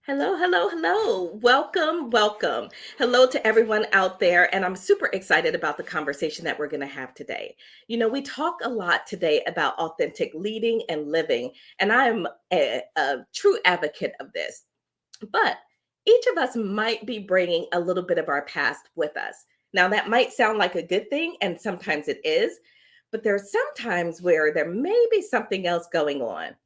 Hello, hello, hello. Welcome, welcome. Hello to everyone out there. And I'm super excited about the conversation that we're going to have today. We talk a lot today about authentic leading and living, and I'm a true advocate of this. But each of us might be bringing a little bit of our past with us. Now, that might sound like a good thing, and sometimes it is, but there are some times where there may be something else going on.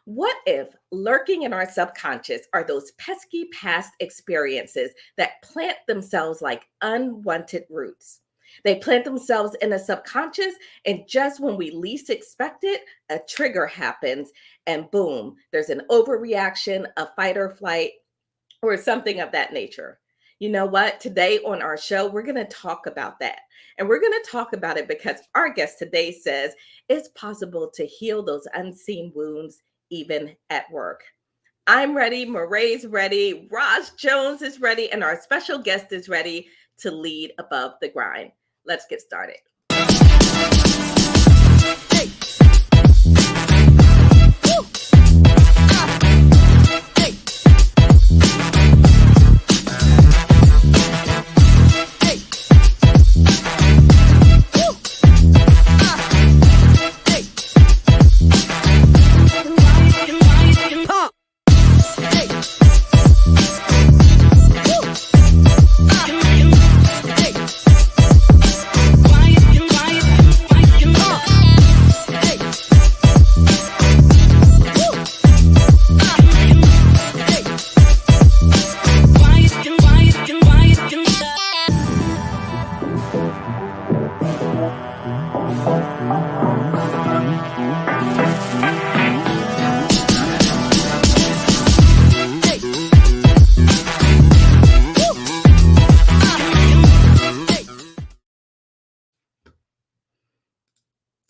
What if lurking in our subconscious are those pesky past experiences that plant themselves like unwanted roots? They plant themselves in the subconscious, and just when we least expect it, a trigger happens, and boom, there's an overreaction, a fight or flight, or something of that nature. You know what? Today on our show, we're going to talk about that. And we're going to talk about it because our guest today says it's possible to heal those unseen wounds even at work. I'm ready. Mireille's ready. Roz Jones is ready. And our special guest is ready to lead above the grind. Let's get started.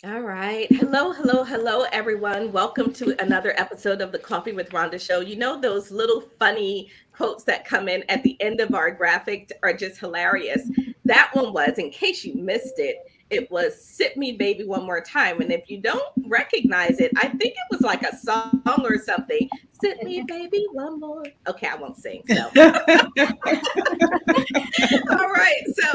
All right. Hello, hello, hello, everyone. Welcome to another episode of the Coffee with Rhonda show. You know, those little funny quotes that come in at the end of our graphic are just hilarious. That one was, in case you missed it, it was "Sit Me Baby One More Time." And if you don't recognize it, I think it was like a song or something. Sit me baby one more. Okay, I won't sing. So all right. So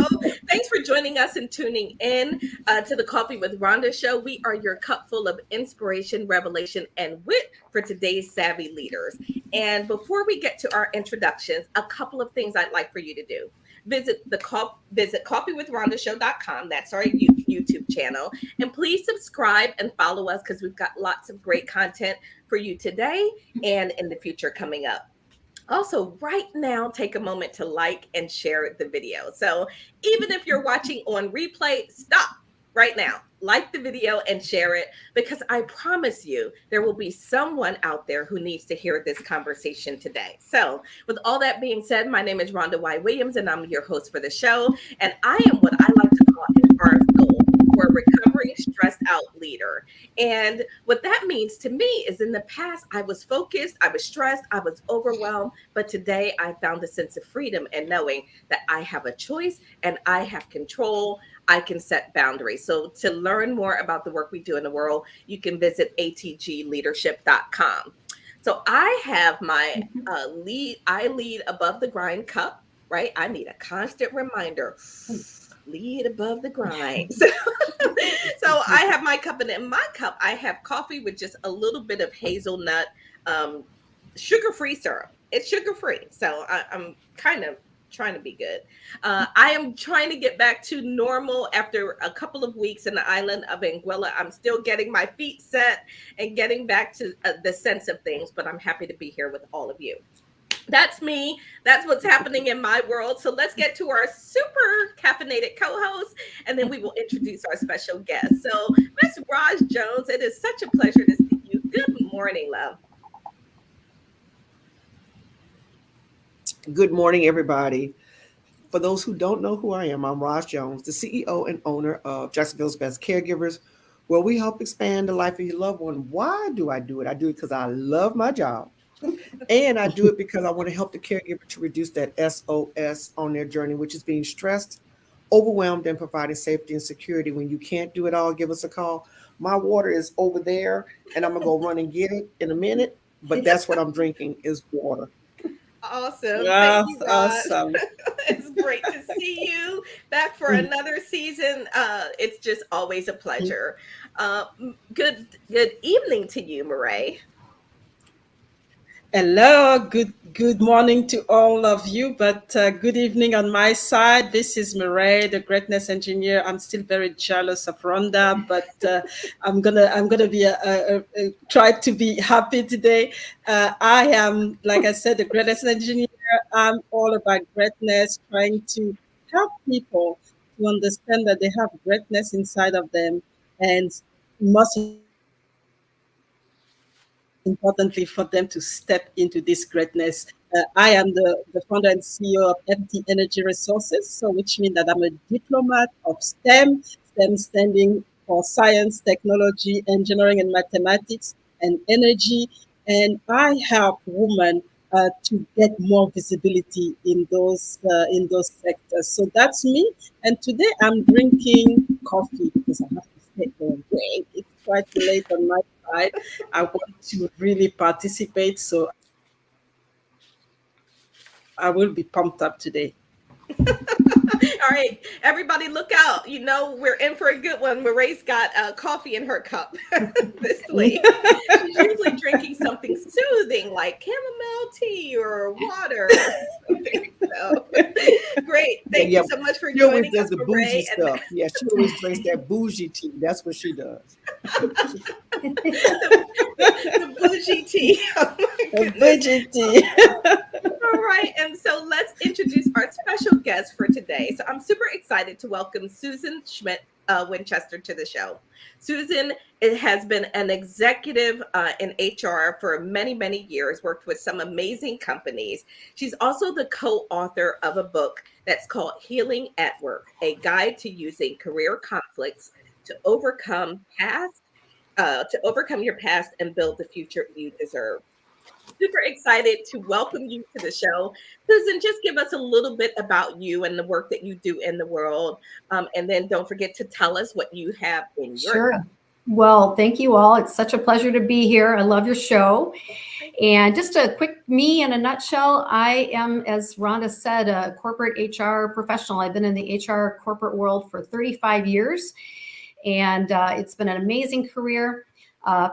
thanks for joining us and tuning in to the Coffee with Rhonda show. We are your cup full of inspiration, revelation, and wit for today's savvy leaders. And before we get to our introductions, a couple of things I'd like for you to do. Visit coffeewithrhondashow.com. That's our YouTube channel. And please subscribe and follow us because we've got lots of great content for you today and in the future coming up. Also, right now, take a moment to like and share the video. So even if you're watching on replay, stop right now. Like the video and share it because I promise you there will be someone out there who needs to hear this conversation today. So, with all that being said, my name is Rhonda Y. Williams and I'm your host for the show. And I am what I like to call an RS goal for a recovering stressed out leader. And what that means to me is in the past, I was focused, I was stressed, I was overwhelmed. But today I found a sense of freedom and knowing that I have a choice and I have control. I can set boundaries. So to learn more about the work we do in the world, you can visit atgleadership.com. So I have my I lead above the grind cup, right? I need a constant reminder. Lead above the grind. So I have my cup, and in my cup, I have coffee with just a little bit of hazelnut sugar-free syrup. It's sugar-free. So I'm kind of trying to be good. I am trying to get back to normal after a couple of weeks in the island of Anguilla. I'm still getting my feet set and getting back to the sense of things, but I'm happy to be here with all of you. That's me. That's what's happening in my world. So let's get to our super caffeinated co-host, and then we will introduce our special guest. So Miss Roz Jones, it is such a pleasure to see you. Good morning, love. Good morning, everybody. For those who don't know who I am, I'm Roz Jones, the CEO and owner of Jacksonville's Best Caregivers, where we help expand the life of your loved one. Why do I do it? I do it because I love my job. And I do it because I want to help the caregiver to reduce that SOS on their journey, which is being stressed, overwhelmed, and providing safety and security. When you can't do it all, give us a call. My water is over there, and I'm going to go run and get it in a minute. But that's what I'm drinking is water. Awesome. Thank Wow, you, Roz. awesome. It's great to see you back for another season. It's just always a pleasure. Good evening to you, Mireille. Hello, good morning to all of you, but good evening on my side. This is Mireille, the greatness engineer. I'm still very jealous of Rhonda, but I'm gonna be try to be happy today. I am, like I said, the greatness engineer. I'm all about greatness, trying to help people to understand that they have greatness inside of them, and most importantly, for them to step into this greatness. I am the founder and CEO of FT Energy Resources, so which means that I'm a diplomat of STEM standing for science, technology, engineering, and mathematics, and energy. And I help women to get more visibility in those sectors. So that's me. And today I'm drinking coffee because I have to stay awake. It's quite late on my side. I want to really participate, so I will be pumped up today. All right, everybody, look out. You know, we're in for a good one. Mireille's got coffee in her cup this week. She's usually drinking something soothing like chamomile tea or water or something. So great. Yeah, Thank yeah. you so much for She always joining does us, the bougie Mireille. And stuff. Yeah, she always drinks that bougie tea. That's what she does. the bougie tea. Oh my goodness. Budgeting. All right, and so let's introduce our special guest for today. So I'm super excited to welcome Susan Schmitt Winchester to the show. Susan has been an executive in HR for many, many years, worked with some amazing companies. She's also the co author of a book that's called Healing at Work, a guide to using career conflicts to overcome your past and build the future you deserve. Super excited to welcome you to the show. Susan, just give us a little bit about you and the work that you do in the world. And then don't forget to tell us what you have in your Sure. Well, thank you all. It's such a pleasure to be here. I love your show. cup. And just a quick me in a nutshell, I am, as Rhonda said, a corporate HR professional. I've been in the HR corporate world for 35 years, and it's been an amazing career.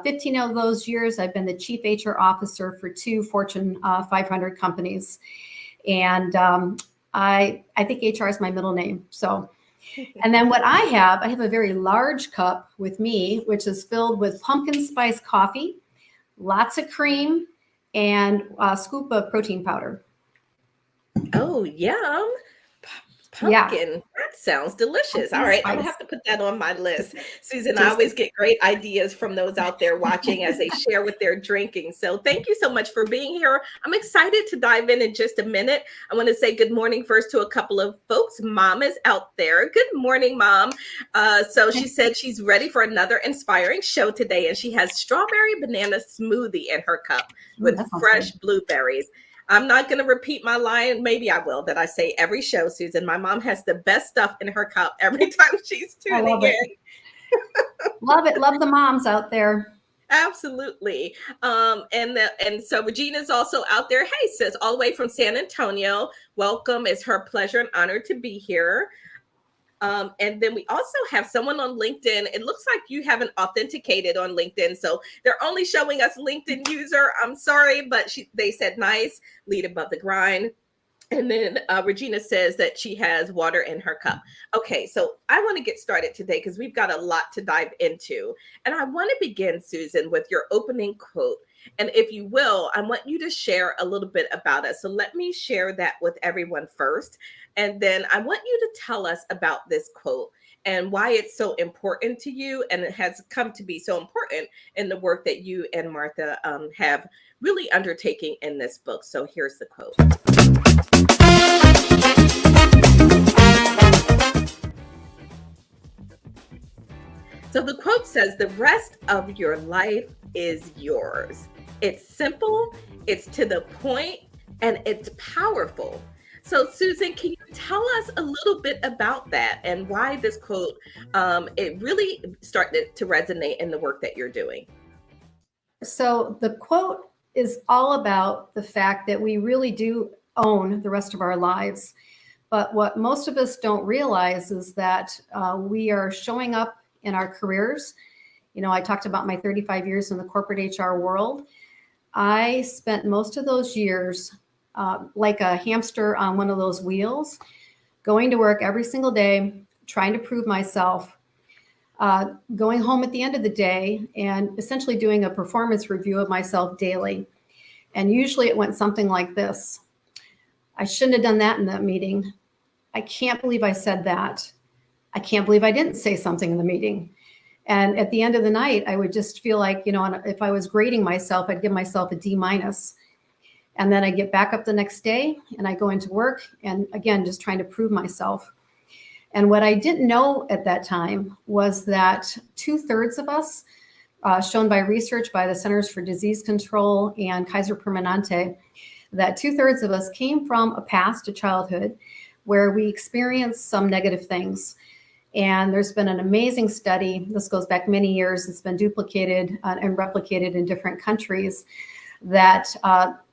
15 of those years, I've been the chief HR officer for two Fortune 500 companies. And I think HR is my middle name. So and then what I have a very large cup with me, which is filled with pumpkin spice coffee, lots of cream, and a scoop of protein powder. Oh, yum. Yeah, Pumpkin. That sounds delicious. All pumpkin right, I'm gonna spice. have to put that on my list. Susan, I Just always get great ideas from those out there watching as they share what they're drinking. So thank you so much for being here. I'm excited to dive in just a minute. I want to say good morning first to a couple of folks. Mom is out there. Good morning, Mom. So she said she's ready for another inspiring show today, and she has strawberry banana smoothie in her cup with that sounds fresh good. blueberries. I'm not going to repeat my line. Maybe I will that I say every show, Susan. My mom has the best stuff in her cup every time she's I tuning love it. in. Love it. Love the moms out there. Absolutely. And so Regina's also out there. Hey, sis, all the way from San Antonio. Welcome. It's her pleasure and honor to be here. And then we also have someone on LinkedIn. It looks like you haven't authenticated on LinkedIn. So they're only showing us LinkedIn user. I'm sorry, but they said nice, lead above the grind. And then Regina says that she has water in her cup. Okay, so I want to get started today because we've got a lot to dive into. And I want to begin, Susan, with your opening quote. And if you will, I want you to share a little bit about us. So let me share that with everyone first. And then I want you to tell us about this quote and why it's so important to you. And it has come to be so important in the work that you and Martha have really undertaking in this book. So here's the quote. So the quote says, "The rest of your life is yours." It's simple, it's to the point, and it's powerful. So, Susan, can you tell us a little bit about that and why this quote it really started to resonate in the work that you're doing? So the quote is all about the fact that we really do own the rest of our lives. But what most of us don't realize is that we are showing up in our careers. You know, I talked about my 35 years in the corporate HR world. I spent most of those years like a hamster on one of those wheels, going to work every single day, trying to prove myself, going home at the end of the day and essentially doing a performance review of myself daily. And usually it went something like this. I shouldn't have done that in that meeting. I can't believe I said that. I can't believe I didn't say something in the meeting. And at the end of the night, I would just feel like, you know, if I was grading myself, I'd give myself a D-. And then I get back up the next day and I go into work and again, just trying to prove myself. And what I didn't know at that time was that 2/3 of us, shown by research by the Centers for Disease Control and Kaiser Permanente, that 2/3 of us came from a past, a childhood, where we experienced some negative things. And there's been an amazing study, this goes back many years, it's been duplicated and replicated in different countries, that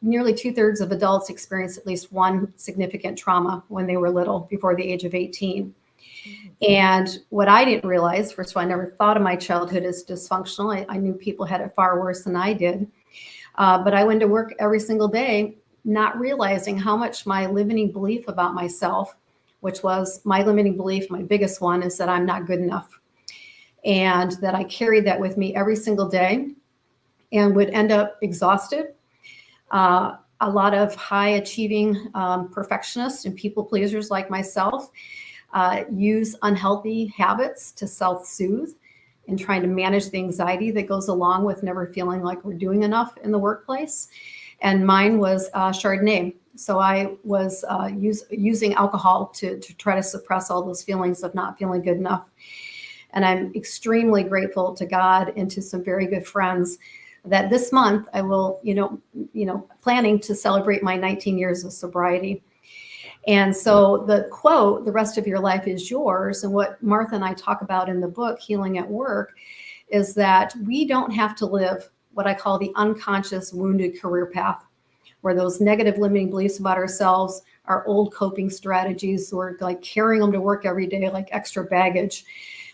nearly 2/3 of adults experience at least one significant trauma when they were little, before the age of 18. And what I didn't realize, first of all, I never thought of my childhood as dysfunctional. I knew people had it far worse than I did. But I went to work every single day, not realizing how much my limiting belief about myself, which was my limiting belief, my biggest one, is that I'm not good enough. And that I carried that with me every single day and would end up exhausted. A lot of high achieving perfectionists and people pleasers like myself use unhealthy habits to self-soothe and trying to manage the anxiety that goes along with never feeling like we're doing enough in the workplace. And mine was Chardonnay. So I was using alcohol to try to suppress all those feelings of not feeling good enough. And I'm extremely grateful to God and to some very good friends that this month I will, planning to celebrate my 19 years of sobriety. And so the quote, "The rest of your life is yours," and what Martha and I talk about in the book, Healing at Work, is that we don't have to live what I call the unconscious wounded career path, where those negative limiting beliefs about ourselves are old coping strategies, or like carrying them to work every day like extra baggage.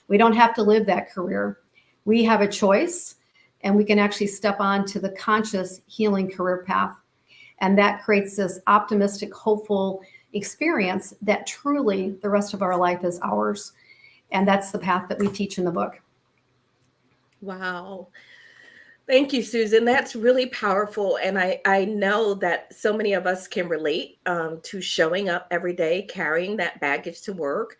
We don't have to live that career. We have a choice, and we can actually step on to the conscious healing career path. And that creates this optimistic, hopeful experience that truly the rest of our life is ours. And that's the path that we teach in the book. Wow. Thank you, Susan. That's really powerful. And I know that so many of us can relate to showing up every day, carrying that baggage to work.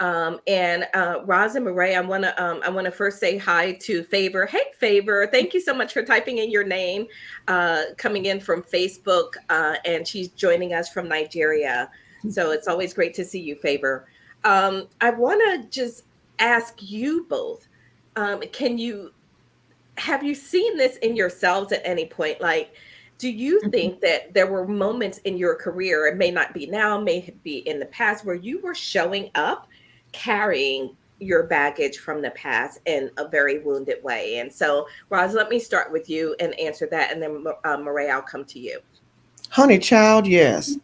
And Roz and Mireille, I want to first say hi to Favor. Hey, Favor! Thank you so much for typing in your name, coming in from Facebook, and she's joining us from Nigeria. So it's always great to see you, Favor. I want to just ask you both: have you seen this in yourselves at any point? Like, do you think that there were moments in your career, it may not be now, may be in the past, where you were showing up carrying your baggage from the past in a very wounded way? And so, Roz, let me start with you and answer that. And then Mireille, I'll come to you. Honey child, yes.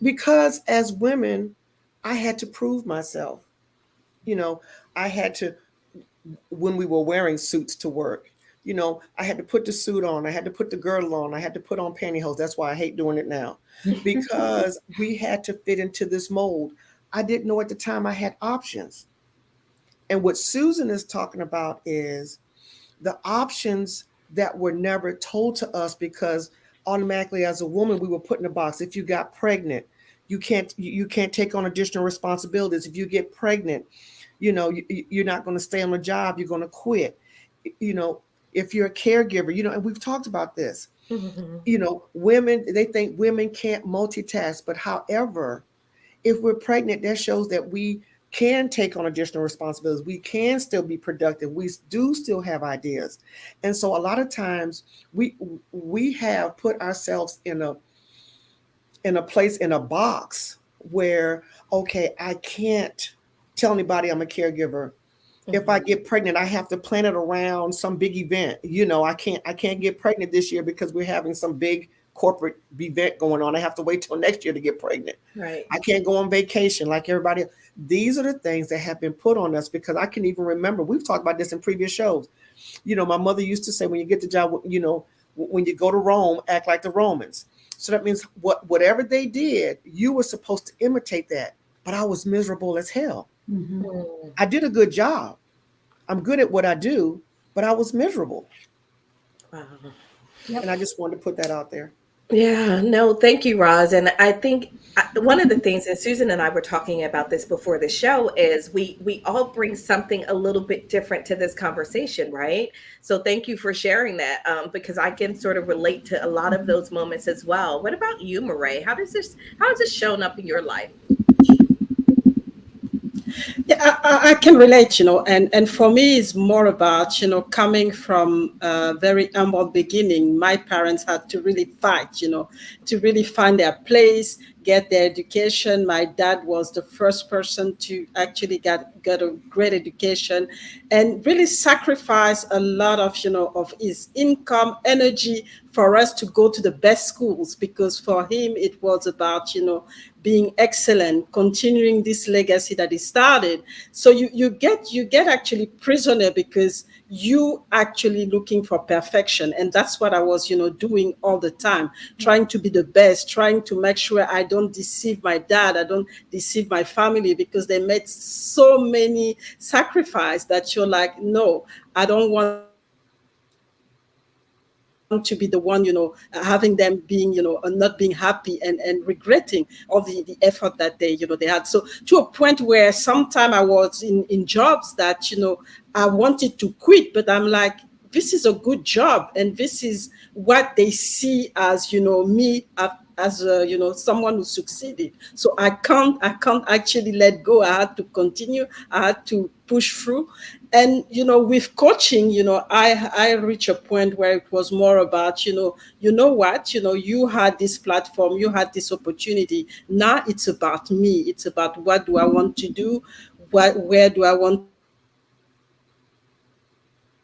Because as women, I had to prove myself. I had to, when we were wearing suits to work, I had to put the suit on. I had to put the girdle on. I had to put on pantyhose. That's why I hate doing it now, because we had to fit into this mold. I didn't know at the time I had options. And what Susan is talking about is the options that were never told to us, because automatically as a woman, we were put in a box. If you got pregnant, you can't take on additional responsibilities. If you get pregnant, you're not going to stay on the job. You're going to quit. If you're a caregiver, and we've talked about this, women, they think women can't multitask. But however, if we're pregnant, that shows that we can take on additional responsibilities. We can still be productive. We do still have ideas. And so a lot of times we have put ourselves in a place, in a box where, okay, I can't tell anybody I'm a caregiver. If I get pregnant, I have to plan it around some big event. I can't get pregnant this year because we're having some big corporate event going on. I have to wait till next year to get pregnant. Right. I can't go on vacation like everybody else. These are the things that have been put on us because I can even remember, we've talked about this in previous shows. My mother used to say, when you get the job, when you go to Rome, act like the Romans. So that means whatever they did, you were supposed to imitate that. But I was miserable as hell. Mhm. Mm. I did a good job. I'm good at what I do, but I was miserable. Wow. And I just wanted to put that out there. Yeah, no, thank you, Roz. And I think one of the things, and Susan and I were talking about this before the show, is we all bring something a little bit different to this conversation, right? So thank you for sharing that, because I can sort of relate to a lot of those moments as well. What about you, Mireille? How has this shown up in your life? Yeah, I can relate, and for me, it's more about, coming from a very humble beginning. My parents had to really fight, to really find their place, get their education. My dad was the first person to actually get a great education and really sacrifice a lot of, of his income, energy for us to go to the best schools, because for him, it was about, being excellent, continuing this legacy that he started. So you get actually prisoner because you actually looking for perfection, and that's what I was doing all the time, trying to be the best, trying to make sure I don't deceive my dad, I don't deceive my family, because they made so many sacrifice that you're like, no, I don't want to be the one, having them being, not being happy and regretting all the effort that they had. So to a point where sometime I was in jobs that, I wanted to quit, but I'm like, this is a good job, and this is what they see as, someone who succeeded. So I can't actually let go. I had to continue, I had to push through. And with coaching, I reached a point where it was more about, what, you had this platform, you had this opportunity. Now it's about me. It's about, what do I want to do? Where do I want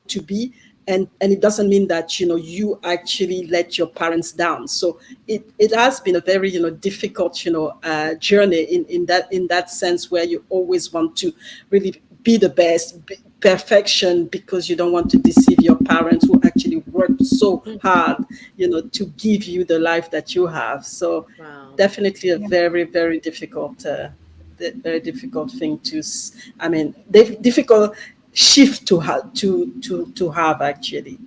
to be? And it doesn't mean that, you actually let your parents down. So it has been a very, difficult, journey in that sense, where you always want to really be the best, perfection, because you don't want to deceive your parents, who actually worked so hard, to give you the life that you have. So Wow. definitely a Yeah. very, very difficult, very difficult thing I mean, difficult shift to have actually.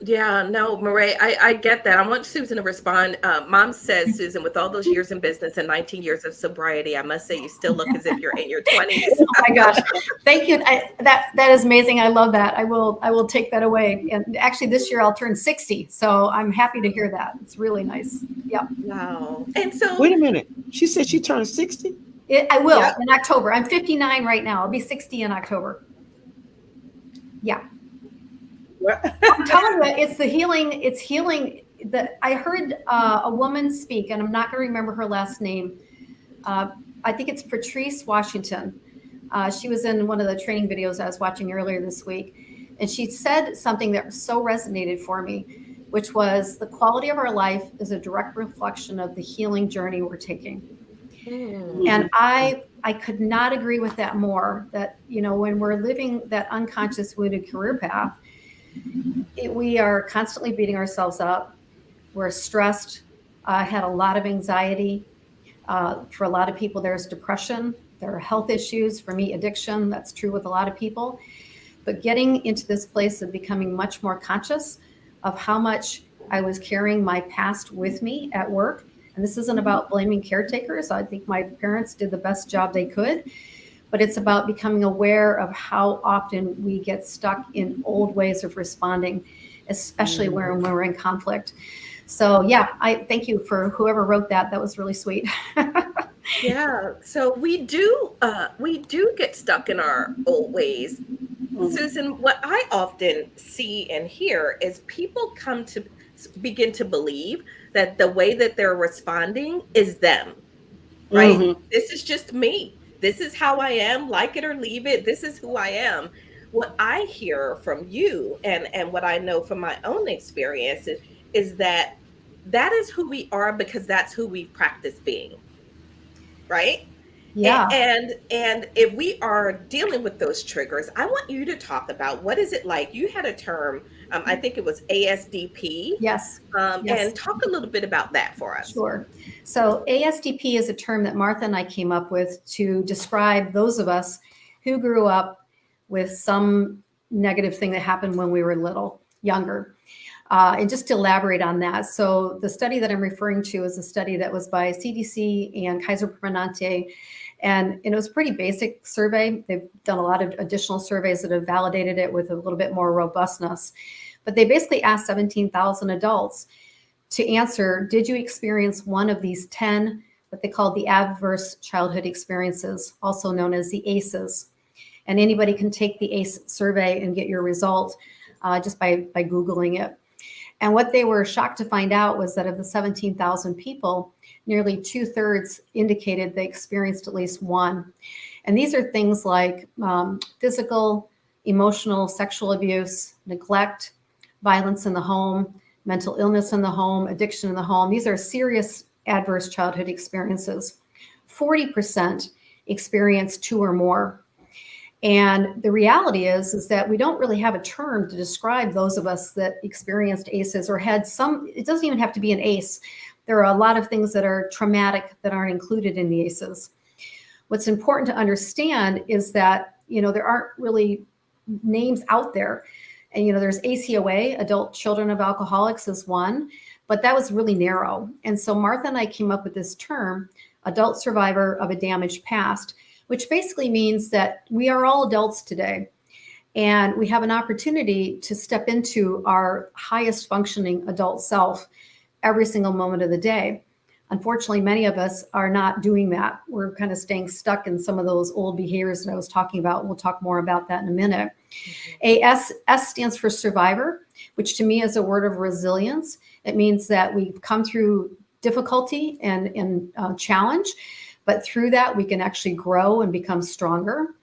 Yeah, no, Mireille, I get that. I want Susan to respond. Mom says, Susan, with all those years in business and 19 years of sobriety, I must say you still look as if you're in your 20s. Oh my gosh, thank you. That is amazing. I love that. I will take that away. And actually, this year I'll turn 60, so I'm happy to hear that. It's really nice. Yep. Wow. And Wait so, a minute. She said she turned 60. I will yeah, in October. I'm 59 right now. I'll be 60 in October. Yeah. Well, I'm telling you, it's the healing. It's healing. I heard a woman speak, and I'm not going to remember her last name. I think it's Patrice Washington. She was in one of the training videos I was watching earlier this week, and she said something that so resonated for me, which was the quality of our life is a direct reflection of the healing journey we're taking. mm, And I could not agree with that more. That when we're living that unconscious wounded career path, we are constantly beating ourselves up. We're stressed. Had a lot of anxiety. For a lot of people, there's depression. There are health issues. For me, addiction. That's true with a lot of people. But getting into this place of becoming much more conscious of how much I was carrying my past with me at work. And this isn't about blaming caretakers. I think my parents did the best job they could. But it's about becoming aware of how often we get stuck in old ways of responding, especially when we're in conflict. So yeah, I thank you for whoever wrote that. That was really sweet. yeah. So we do get stuck in our old ways. Susan, what I often see and hear is people come to begin to believe that the way that they're responding is them, right? Mhm. This is just me. this is how I am, like it or leave it. This is who I am. What I hear from you and what I know from my own experience is that that is who we are because that's who we've practiced being, right? Yeah. And if we are dealing with those triggers, I want you to talk about what is it like. You had a term, I think it was ASDP, Yes. Yes. and talk a little bit about that for us. Sure. So ASDP is a term that Martha and I came up with to describe those of us who grew up with some negative thing that happened when we were younger. And just to elaborate on that, so the study that I'm referring to is a study that was by CDC and Kaiser Permanente, and it was a pretty basic survey. They've done a lot of additional surveys that have validated it with a little bit more robustness. But they basically asked 17,000 adults to answer, did you experience one of these 10, what they call the adverse childhood experiences, also known as the ACEs? And anybody can take the ACE survey and get your result just by Googling it. And what they were shocked to find out was that of the 17,000 people, nearly 2/3 indicated they experienced at least one. And these are things like physical, emotional, sexual abuse, neglect, violence in the home, mental illness in the home, addiction in the home. These are serious adverse childhood experiences. 40% experience 2 or more. And the reality is that we don't really have a term to describe those of us that experienced ACEs or had some. It doesn't even have to be an ACE. There are a lot of things that are traumatic that aren't included in the ACEs. What's important to understand is that, there aren't really names out there. And, there's ACOA, Adult Children of Alcoholics, is one, but that was really narrow. And so Martha and I came up with this term, adult survivor of a damaged past, which basically means that we are all adults today. And we have an opportunity to step into our highest functioning adult self every single moment of the day. Unfortunately, many of us are not doing that. We're kind of staying stuck in some of those old behaviors that I was talking about. We'll talk more about that in a minute. S stands for survivor, which to me is a word of resilience. It means that we've come through difficulty and challenge, but through that we can actually grow and become stronger.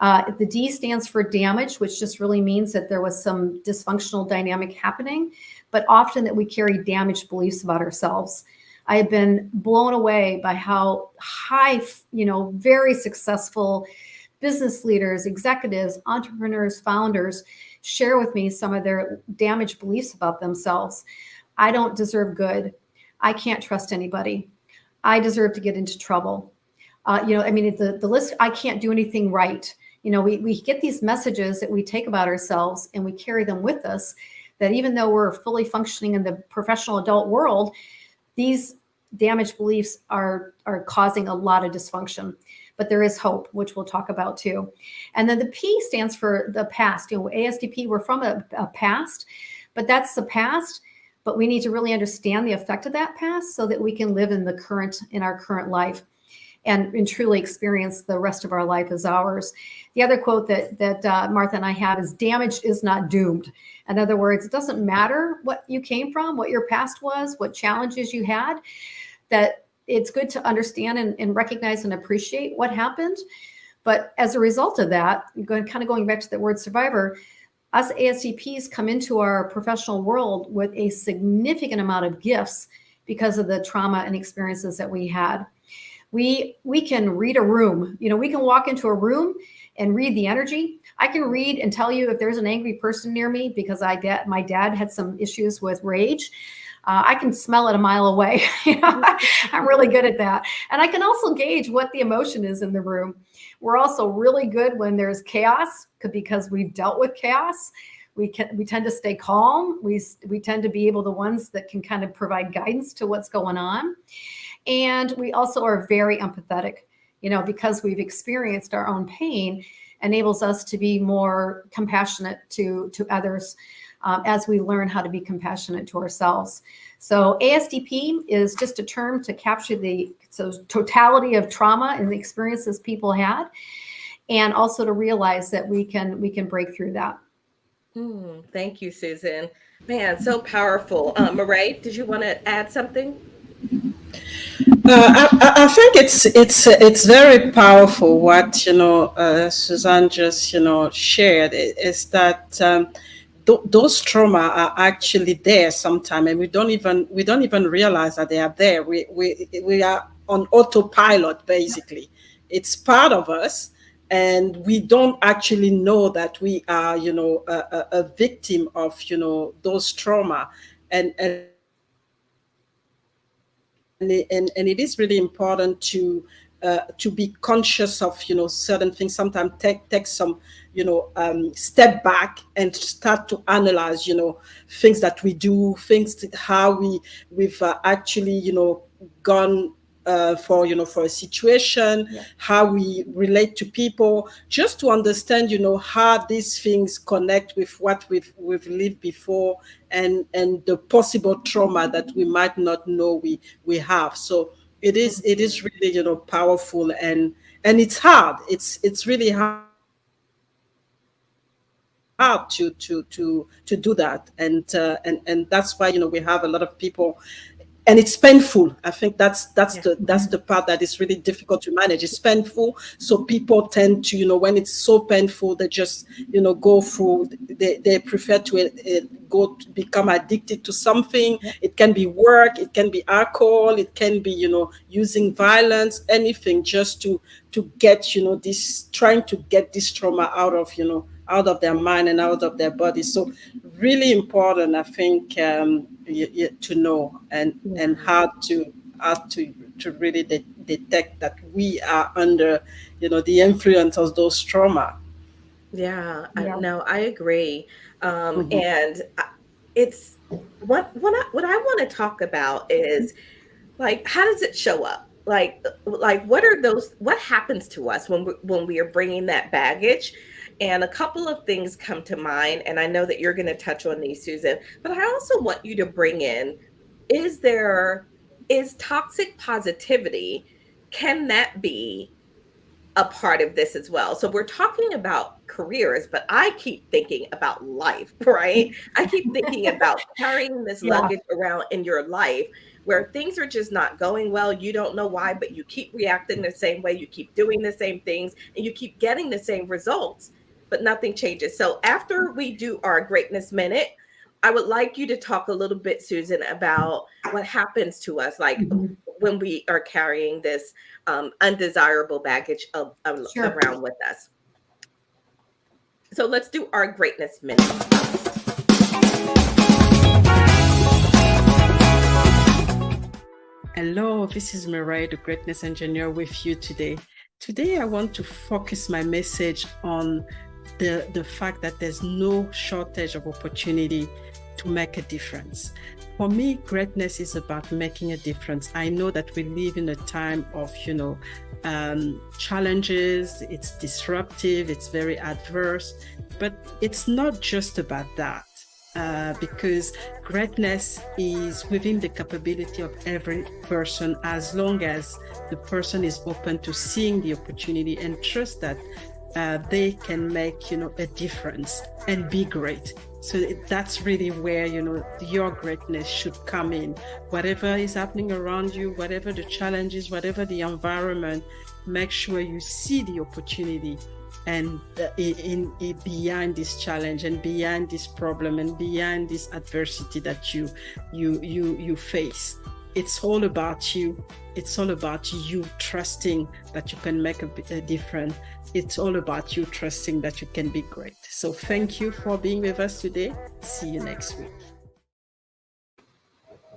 The D stands for damage, which just really means that there was some dysfunctional dynamic happening, but often that we carry damaged beliefs about ourselves. I have been blown away by how high, very successful business leaders, executives, entrepreneurs, founders share with me some of their damaged beliefs about themselves. I don't deserve good. I can't trust anybody. I deserve to get into trouble. The list, I can't do anything right. We get these messages that we take about ourselves and we carry them with us, that even though we're fully functioning in the professional adult world, these damaged beliefs are causing a lot of dysfunction. But there is hope, which we'll talk about too. And then the P stands for the past. ASDP, we're from a past, but that's the past. But we need to really understand the effect of that past so that we can live in our current life and truly experience the rest of our life as ours. The other quote that Martha and I have is, damage is not doomed. In other words, it doesn't matter what you came from, what your past was, what challenges you had, that it's good to understand and recognize and appreciate what happened. But as a result of that, going back to the word survivor, us ASDPs come into our professional world with a significant amount of gifts because of the trauma and experiences that we had. We can read a room. We can walk into a room and read the energy. I can read and tell you if there's an angry person near me because my dad had some issues with rage. I can smell it a mile away. I'm really good at that. And I can also gauge what the emotion is in the room. We're also really good when there's chaos because we've dealt with chaos. We tend to stay calm. We tend to be the ones that can kind of provide guidance to what's going on. And we also are very empathetic, because we've experienced our own pain, enables us to be more compassionate to others as we learn how to be compassionate to ourselves. So ASDP is just a term to capture the totality of trauma and the experiences people had, and also to realize that we can break through that. Thank you, Susan. Man, so powerful. Mireille, did you want to add something? I think it's very powerful what Suzanne just shared is that those trauma are actually there sometime, and we don't even realize that they are there. We are on autopilot basically. It's part of us, and we don't actually know that we are a victim of those trauma, and and it is really important to be conscious of certain things. Sometimes take some step back and start to analyze things that we do, things that, how we've actually gone for a situation, Yeah. how we relate to people, just to understand how these things connect with what we've lived before, and the possible trauma that we might not know we have. So it is really powerful, and it's hard. It's really hard to do that, and that's why we have a lot of people, and it's painful. I think that's Yeah. the part that is really difficult to manage. It's painful, so people tend to when it's so painful, they just go through. They prefer to go to become addicted to something. Yeah. It can be work, it can be alcohol, it can be using violence, anything, just to get this, trying to get this trauma out of their mind and out of their body. So really important, I think, to know, and how to really detect that we are under the influence of those trauma. Yeah, Yeah. no, I agree. Mhm. And it's what I want to talk about is, like, how does it show up? Like what are those? What happens to us when we are bringing that baggage? And a couple of things come to mind, and I know that you're going to touch on these, Susan. But I also want you to bring in: is toxic positivity? Can that be a part of this as well? So we're talking about careers, but I keep thinking about life, right? I keep thinking about carrying this Yeah. luggage around in your life where things are just not going well. You don't know why, but you keep reacting the same way, you keep doing the same things, and you keep getting the same results, but nothing changes. So after we do our greatness minute, I would like you to talk a little bit, Susan, about what happens to us, like Mhm. when we are carrying this undesirable baggage Sure. around with us. So let's do our greatness minute. Hello, this is Mireille, the Greatness Engineer, with you today. Today, I want to focus my message on the fact that there's no shortage of opportunity to make a difference. For me, greatness is about making a difference. I know that we live in a time of, challenges. It's disruptive. It's very adverse, but it's not just about that. Because greatness is within the capability of every person, as long as the person is open to seeing the opportunity and trust that they can make a difference and be great. So that's really where your greatness should come in. Whatever is happening around you, whatever the challenges, whatever the environment, make sure you see the opportunity, and in behind this challenge, and behind this problem, and behind this adversity that you face. It's all about you. It's all about you trusting that you can make a difference. It's all about you trusting that you can be great. So thank you for being with us today. See you next week.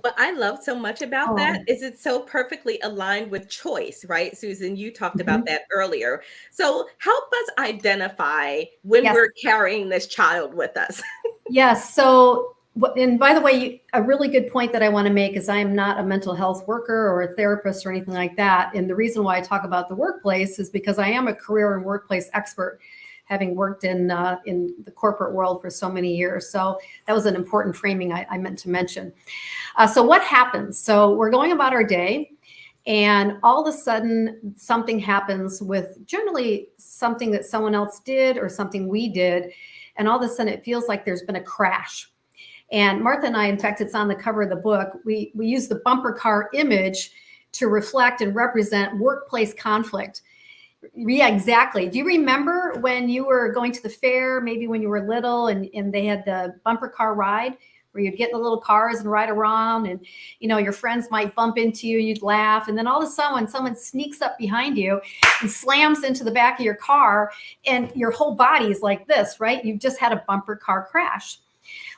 What I love so much about that Oh. is it's so perfectly aligned with choice, right? Susan, you talked about Mhm. that earlier. So help us identify when Yes. we're carrying this child with us. Yes. So, and by the way, a really good point that I want to make is I am not a mental health worker or a therapist or anything like that. And the reason why I talk about the workplace is because I am a career and workplace expert, having worked in the corporate world for so many years. So that was an important framing I meant to mention. So what happens? So we're going about our day, and all of a sudden something happens with generally something that someone else did or something we did, and all of a sudden it feels like there's been a crash. And Martha and I, in fact, it's on the cover of the book, we use the bumper car image to reflect and represent workplace conflict. Yeah, exactly. Do you remember when you were going to the fair, maybe when you were little, and they had the bumper car ride where you'd get in the little cars and ride around, and your friends might bump into you, you'd laugh, and then all of a sudden someone sneaks up behind you and slams into the back of your car, and your whole body is like this, right? You've just had a bumper car crash.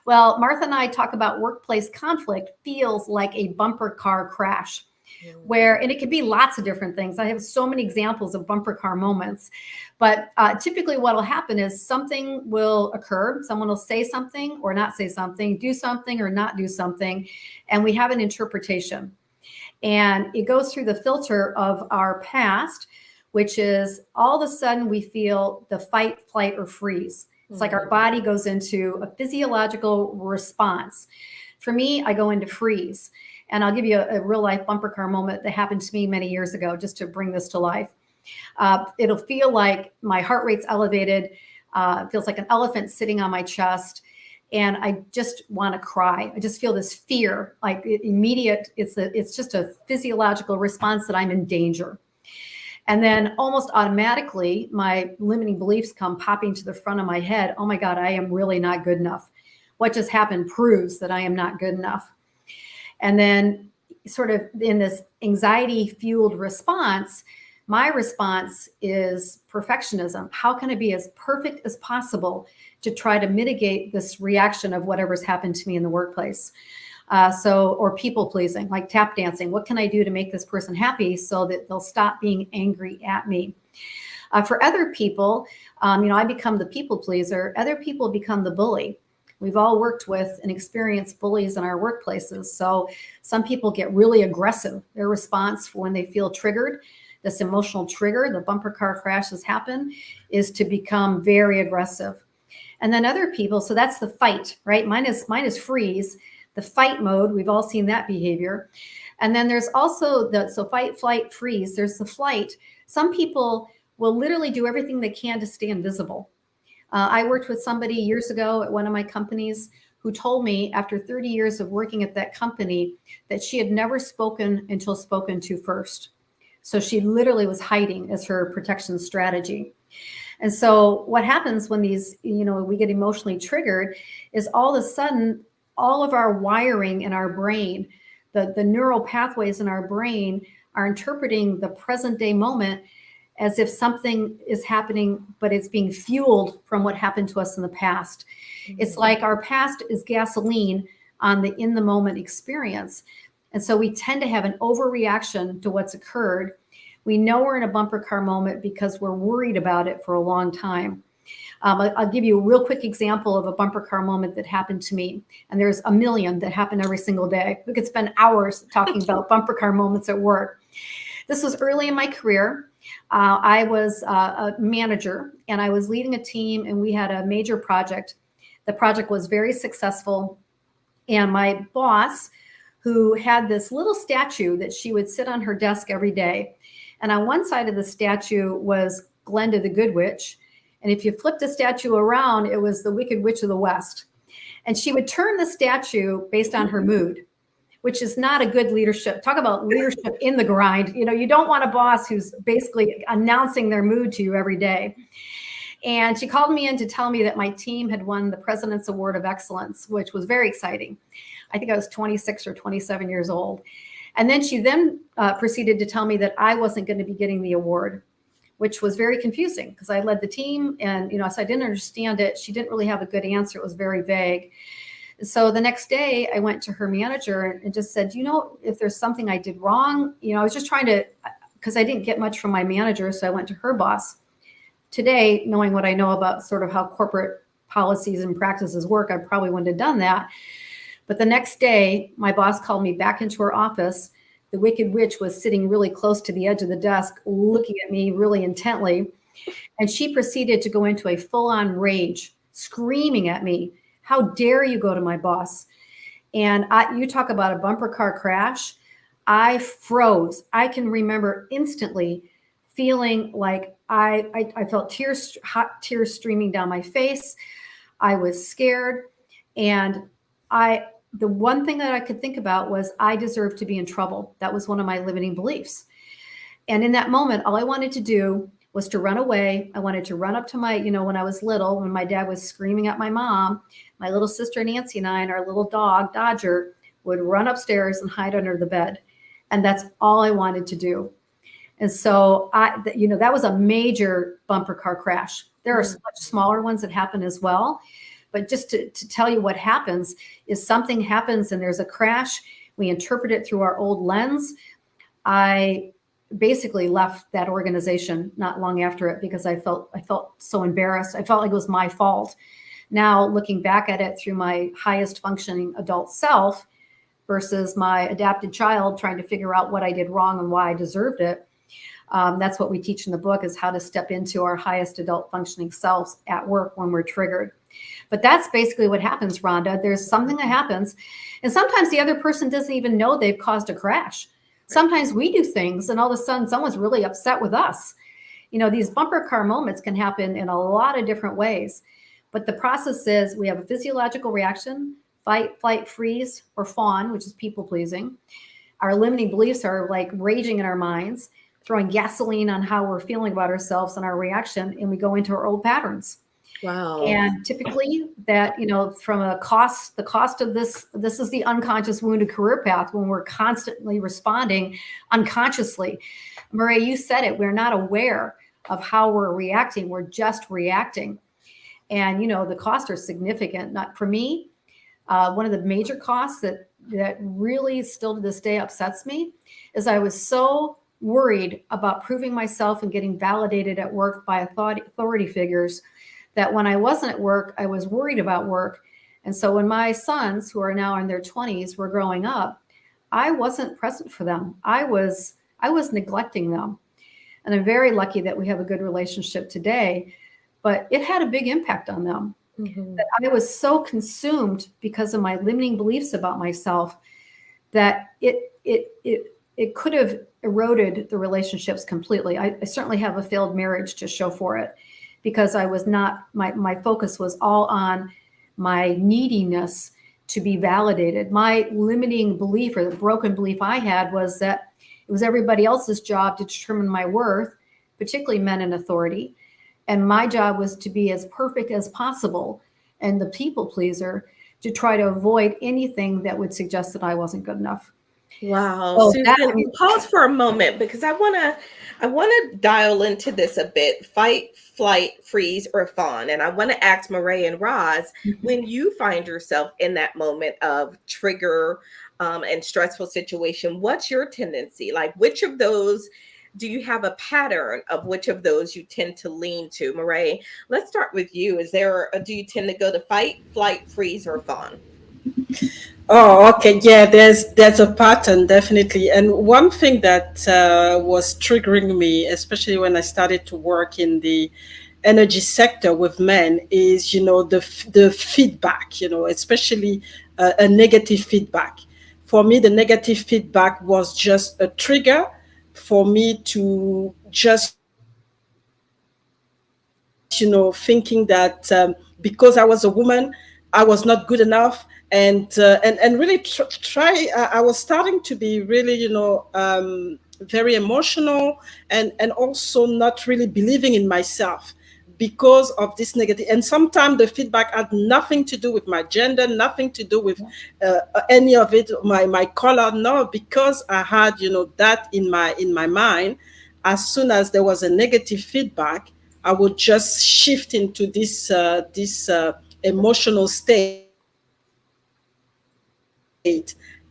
Well, Martha and I talk about workplace conflict feels like a bumper car crash. And it could be lots of different things. I have so many examples of bumper car moments, but typically what will happen is something will occur. Someone will say something or not say something, do something or not do something, and we have an interpretation. And it goes through the filter of our past, which is all of a sudden we feel the fight, flight, or freeze. It's like our body goes into a physiological response. For me, I go into freeze. And I'll give you a real life bumper car moment that happened to me many years ago, just to bring this to life. It'll feel like my heart rate's elevated. It feels like an elephant sitting on my chest. And I just want to cry. I just feel this fear, like immediate. It's just a physiological response that I'm in danger. And then almost automatically, my limiting beliefs come popping to the front of my head. Oh my God, I am really not good enough. What just happened proves that I am not good enough. And then sort of in this anxiety-fueled response, my response is perfectionism. How can I be as perfect as possible to try to mitigate this reaction of whatever's happened to me in the workplace? Or people pleasing, like tap dancing. What can I do to make this person happy so that they'll stop being angry at me? For other people, I become the people pleaser. Other people become the bully. We've all worked with and experienced bullies in our workplaces. So some people get really aggressive. Their response when they feel triggered, this emotional trigger, the bumper car crashes happen, is to become very aggressive. And then other people, so that's the fight, right? Mine is freeze, the fight mode. We've all seen that behavior. And then there's also so fight, flight, freeze. There's the flight. Some people will literally do everything they can to stay invisible. I worked with somebody years ago at one of my companies who told me after 30 years of working at that company that she had never spoken until spoken to first. So she literally was hiding as her protection strategy. And so what happens when these, we get emotionally triggered is all of a sudden, all of our wiring in our brain, the neural pathways in our brain are interpreting the present day moment as if something is happening, but it's being fueled from what happened to us in the past. Mm-hmm. It's like our past is gasoline on the in the moment experience. And so we tend to have an overreaction to what's occurred. We know we're in a bumper car moment because we're worried about it for a long time. I'll give you a real quick example of a bumper car moment that happened to me. And there's a million that happen every single day. We could spend hours talking about bumper car moments at work. This was early in my career. I was a manager and I was leading a team and we had a major project. The project was very successful. And my boss, who had this little statue that she would sit on her desk every day. And on one side of the statue was Glenda the Good Witch. And if you flipped the statue around, it was the Wicked Witch of the West. And she would turn the statue based on her mood, which is not a good leadership. Talk about leadership in the grind. You don't want a boss who's basically announcing their mood to you every day. And she called me in to tell me that my team had won the President's Award of Excellence, which was very exciting. I think I was 26 or 27 years old. And then she proceeded to tell me that I wasn't going to be getting the award, which was very confusing because I led the team and, so I didn't understand it. She didn't really have a good answer. It was very vague. So the next day I went to her manager and just said, if there's something I did wrong, I was just trying to, because I didn't get much from my manager. So I went to her boss. Today, knowing what I know about sort of how corporate policies and practices work, I probably wouldn't have done that. But the next day, my boss called me back into her office. The Wicked Witch was sitting really close to the edge of the desk, looking at me really intently. And she proceeded to go into a full-on rage, screaming at me, "How dare you go to my boss?" And you talk about a bumper car crash. I froze. I can remember instantly feeling like I felt hot tears streaming down my face. I was scared. And the one thing that I could think about was I deserved to be in trouble. That was one of my limiting beliefs. And in that moment, all I wanted to do was to run away. I wanted to run up to my, when I was little, when my dad was screaming at my mom, my little sister Nancy and I and our little dog Dodger would run upstairs and hide under the bed. And that's all I wanted to do. And so that was a major bumper car crash. There are much smaller ones that happen as well. But just to tell you what happens is something happens and there's a crash. We interpret it through our old lens. I basically left that organization not long after it because I felt so embarrassed. I felt like it was my fault. Now looking back at it through my highest functioning adult self versus my adapted child trying to figure out what I did wrong and why I deserved it. That's what we teach in the book, is how to step into our highest adult functioning selves at work when we're triggered. But that's basically what happens, Rhonda. There's something that happens. And sometimes the other person doesn't even know they've caused a crash. Sometimes we do things and all of a sudden someone's really upset with us. These bumper car moments can happen in a lot of different ways. But the process is we have a physiological reaction, fight, flight, freeze, or fawn, which is people pleasing. Our limiting beliefs are like raging in our minds, throwing gasoline on how we're feeling about ourselves and our reaction, and we go into our old patterns. Wow. And typically that, from the cost of this is the unconscious wounded career path when we're constantly responding unconsciously. Mireille, you said it, we're not aware of how we're reacting. We're just reacting. And, the costs are significant. Not for me. One of the major costs that really still to this day upsets me is I was so worried about proving myself and getting validated at work by authority figures that when I wasn't at work, I was worried about work. And so when my sons, who are now in their 20s, were growing up, I wasn't present for them. I was neglecting them. And I'm very lucky that we have a good relationship today, but it had a big impact on them. Mm-hmm. That I was so consumed because of my limiting beliefs about myself that it could have eroded the relationships completely. I certainly have a failed marriage to show for it, because I was not, my focus was all on my neediness to be validated. My limiting belief, or the broken belief I had, was that it was everybody else's job to determine my worth, particularly men in authority. And my job was to be as perfect as possible, and the people pleaser to try to avoid anything that would suggest that I wasn't good enough. Wow. So Susan, pause for a moment, because I want to dial into this a bit. Fight, flight, freeze, or fawn. And I want to ask Mireille and Roz, when you find yourself in that moment of trigger and stressful situation, what's your tendency? Like, which of those, do you have a pattern of which of those you tend to lean to? Mireille, let's start with you. Do you tend to go to fight, flight, freeze, or fawn? Oh, okay. Yeah, there's a pattern, definitely. And one thing that was triggering me, especially when I started to work in the energy sector with men, is, the feedback, especially a negative feedback. For me, the negative feedback was just a trigger for me to just, thinking that because I was a woman, I was not good enough. And really I was starting to be really, very emotional and also not really believing in myself because of this negative. And sometimes the feedback had nothing to do with my gender, nothing to do with any of it, my color. No, because I had, that in my mind. As soon as there was a negative feedback, I would just shift into this emotional state.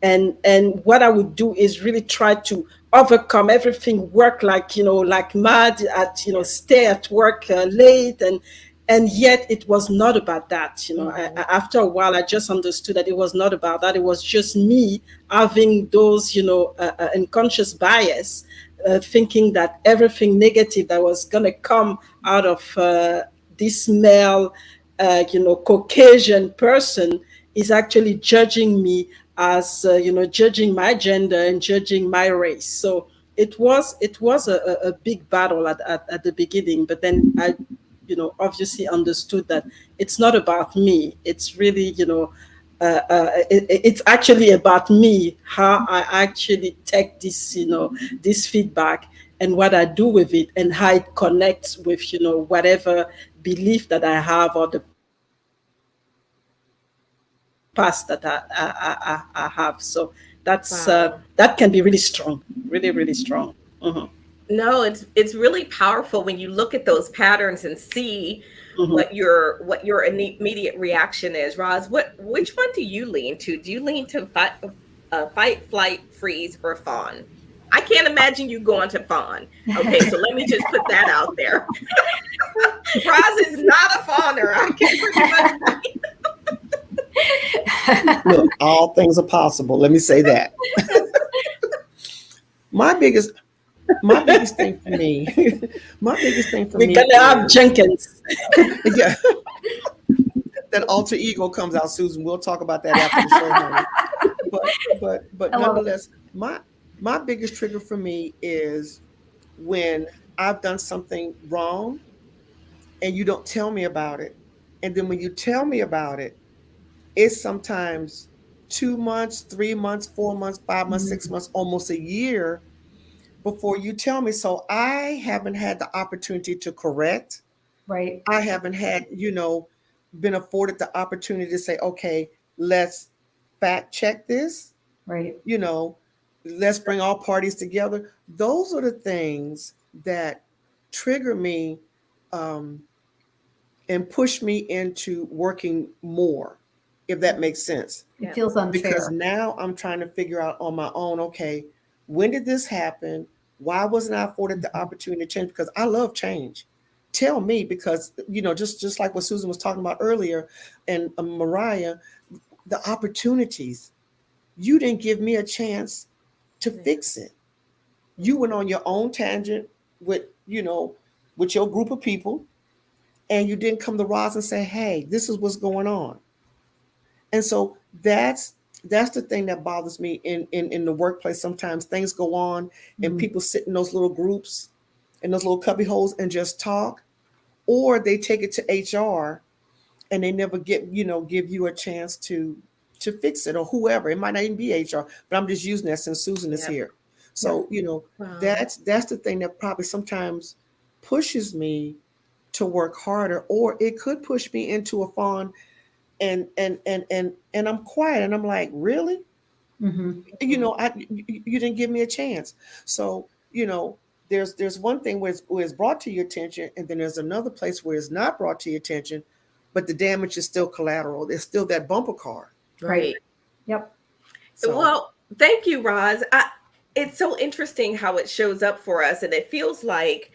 And what I would do is really try to overcome everything, work like mad, stay at work late, and yet it was not about that. Mm-hmm. After a while, I just understood that it was not about that. It was just me having those unconscious bias, thinking that everything negative that was gonna come out of this male Caucasian person is actually judging me as judging my gender and judging my race. So it was a big battle at the beginning, but then I obviously understood that it's not about me. It's really it's actually about me, how I actually take this, this feedback and what I do with it, and how it connects with, whatever belief that I have, or the past that I have. So that's Wow. that can be really strong, really, really strong. Mhm. No, it's really powerful when you look at those patterns and see Mhm. what your immediate reaction is. Roz, which one do you lean to? Do you lean to fight, flight, freeze, or fawn? I can't imagine you going to fawn. Okay, so let me just put that out there. Roz is not a fawner. I can pretty much. Look, all things are possible. Let me say that. my biggest my biggest thing for me, my biggest thing for We're me gonna have is Jenkins. yeah, that alter ego comes out, Susan. We'll talk about that after the show, honey. But I love it. nonetheless, my biggest trigger for me is when I've done something wrong and you don't tell me about it. And then when you tell me about it, it's sometimes 2 months, 3 months, 4 months, 5 months, 6 months, almost a year before you tell me. So I haven't had the opportunity to correct. Right, I haven't had, been afforded the opportunity to say, okay, let's fact check this, right. you know, let's bring all parties together. Those are the things that trigger me, um, and push me into working more, if that makes sense. It Yeah. feels Because unfair. now I'm trying to figure out on my own, okay, when did this happen? Why wasn't I afforded the opportunity to change? Because I love change. Tell me, because just like what Susan was talking about earlier, and Mariah, the opportunities. You didn't give me a chance to Yeah. fix it. You went on your own tangent with with your group of people, and you didn't come to Roz and say, "Hey, this is what's going on." And so that's the thing that bothers me in the workplace. Sometimes things go on and Mhm. people sit in those little groups, in those little cubby holes, and just talk, or they take it to HR and they never give you a chance to fix it, or whoever. It might not even be HR, but I'm just using that since Susan is Yep. here. Yep. So Wow. that's the thing that probably sometimes pushes me to work harder, or it could push me into a fawn, and I'm quiet and I'm like, really? Mhm. You didn't give me a chance. So there's one thing where it's brought to your attention, and then there's another place where it's not brought to your attention, but the damage is still collateral. There's still that bumper car. Right. Right. Yep. So Well, thank you, Roz. It's so interesting how it shows up for us, and it feels like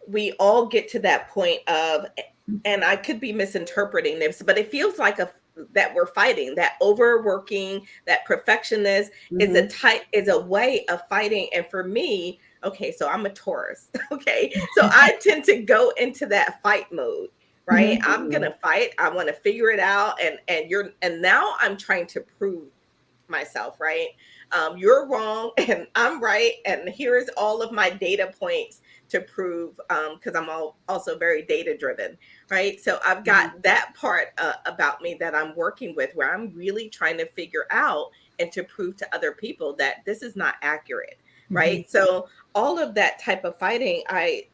we all get to that point of, and I could be misinterpreting this, but it feels like that we're fighting, that overworking, that perfectionist mhm. is a way of fighting. And for me, okay, so I'm a Taurus. Okay, so I tend to go into that fight mode. Right, Mhm. I'm gonna fight. I want to figure it out, and now I'm trying to prove myself, right? You're wrong and I'm right, and here's all of my data points to prove, because also very data driven, right? So I've Mhm. got that part about me that I'm working with, where I'm really trying to figure out and to prove to other people that this is not accurate, Mhm. right? So all of that type of fighting,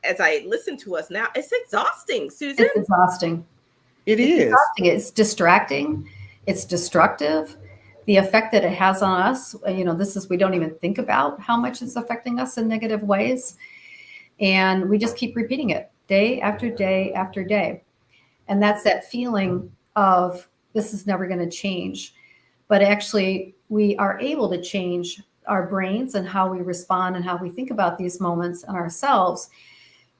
as I listen to us now, it's exhausting, Susan. It's exhausting. It It's is. exhausting. It's distracting. It's destructive. The effect that it has on us, we don't even think about how much it's affecting us in negative ways. And we just keep repeating it day after day after day. And that's that feeling of this is never going to change. But actually, we are able to change our brains and how we respond and how we think about these moments and ourselves,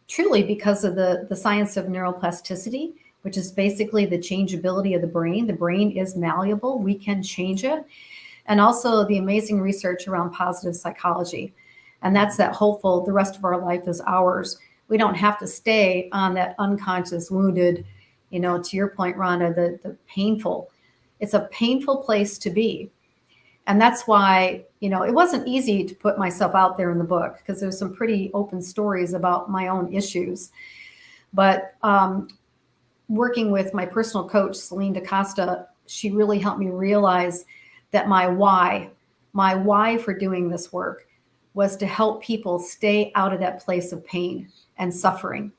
truly because of the science of neuroplasticity, which is basically the changeability of the brain. The brain is malleable, we can change it. And also the amazing research around positive psychology. And that's that hopeful, the rest of our life is ours. We don't have to stay on that unconscious, wounded, to your point, Rhonda, the painful. It's a painful place to be. And that's why, it wasn't easy to put myself out there in the book because there's some pretty open stories about my own issues. But working with my personal coach, Celine DaCosta, she really helped me realize that my why for doing this work was to help people stay out of that place of pain and suffering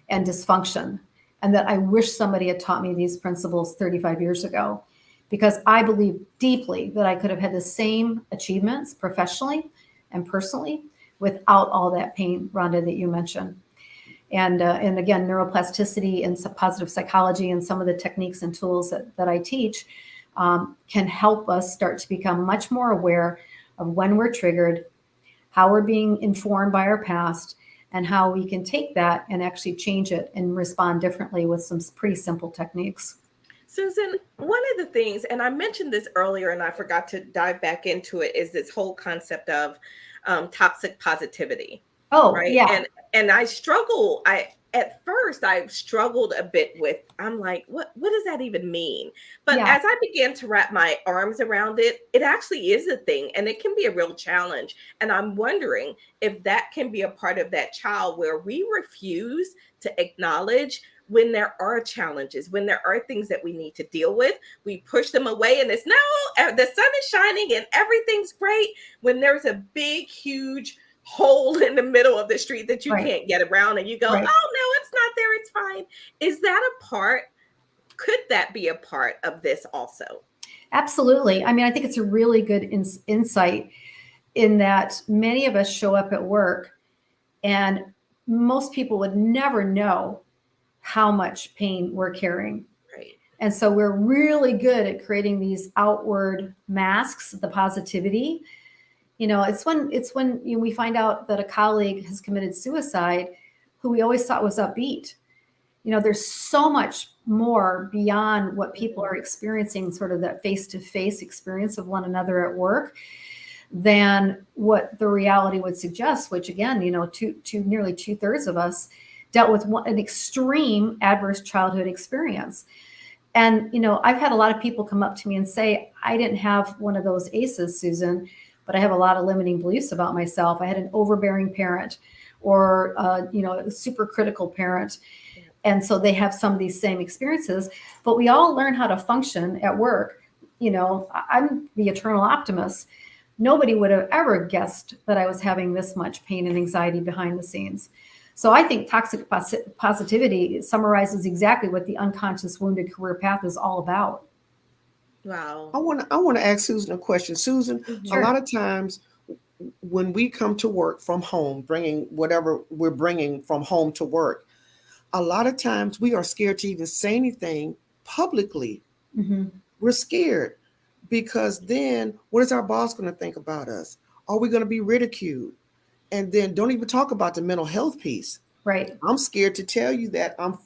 and dysfunction. And that I wish somebody had taught me these principles 35 years ago, because I believe deeply that I could have had the same achievements professionally and personally without all that pain, Rhonda, that you mentioned. And again, neuroplasticity and positive psychology and some of the techniques and tools that I teach can help us start to become much more aware of when we're triggered, how we're being informed by our past, and how we can take that and actually change it and respond differently with some pretty simple techniques. Susan, one of the things, and I mentioned this earlier and I forgot to dive back into it, is this whole concept of toxic positivity. Oh, right. yeah. And I struggle. At first I struggled a bit with, I'm like, what does that even mean? But Yeah. as I began to wrap my arms around it, it actually is a thing, and it can be a real challenge. And I'm wondering if that can be a part of that child where we refuse to acknowledge when there are challenges, when there are things that we need to deal with. We push them away, and it's no, the sun is shining and everything's great, when there's a big, huge hole in the middle of the street that you Right. can't get around, and you go, Right. oh no, it's not there, it's fine. Is that a part? Could that be a part of this also? Absolutely. I mean, I think it's a really good insight in that many of us show up at work and most people would never know how much pain we're carrying. Right. And so we're really good at creating these outward masks, the positivity. You know, it's when we find out that a colleague has committed suicide who we always thought was upbeat. You know, there's so much more beyond what people are experiencing, sort of that face-to-face experience of one another at work, than what the reality would suggest, which again, you know, nearly 2/3 of us dealt with an extreme adverse childhood experience. And, you know, I've had a lot of people come up to me and say, I didn't have one of those ACEs, Susan, but I have a lot of limiting beliefs about myself. I had an overbearing parent or, you know, a super critical parent. And so they have some of these same experiences, but we all learn how to function at work. You know, I'm the eternal optimist. Nobody would have ever guessed that I was having this much pain and anxiety behind the scenes. So I think toxic positivity summarizes exactly what the unconscious wounded career path is all about. Wow. I want to ask Susan a question. Susan, Sure. A lot of times when we come to work from home, bringing whatever we're bringing from home to work, a lot of times we are scared to even say anything publicly. Mm-hmm. We're scared because then what is our boss going to think about us? Are we going to be ridiculed? And then don't even talk about the mental health piece. Right. I'm scared to tell you that I'm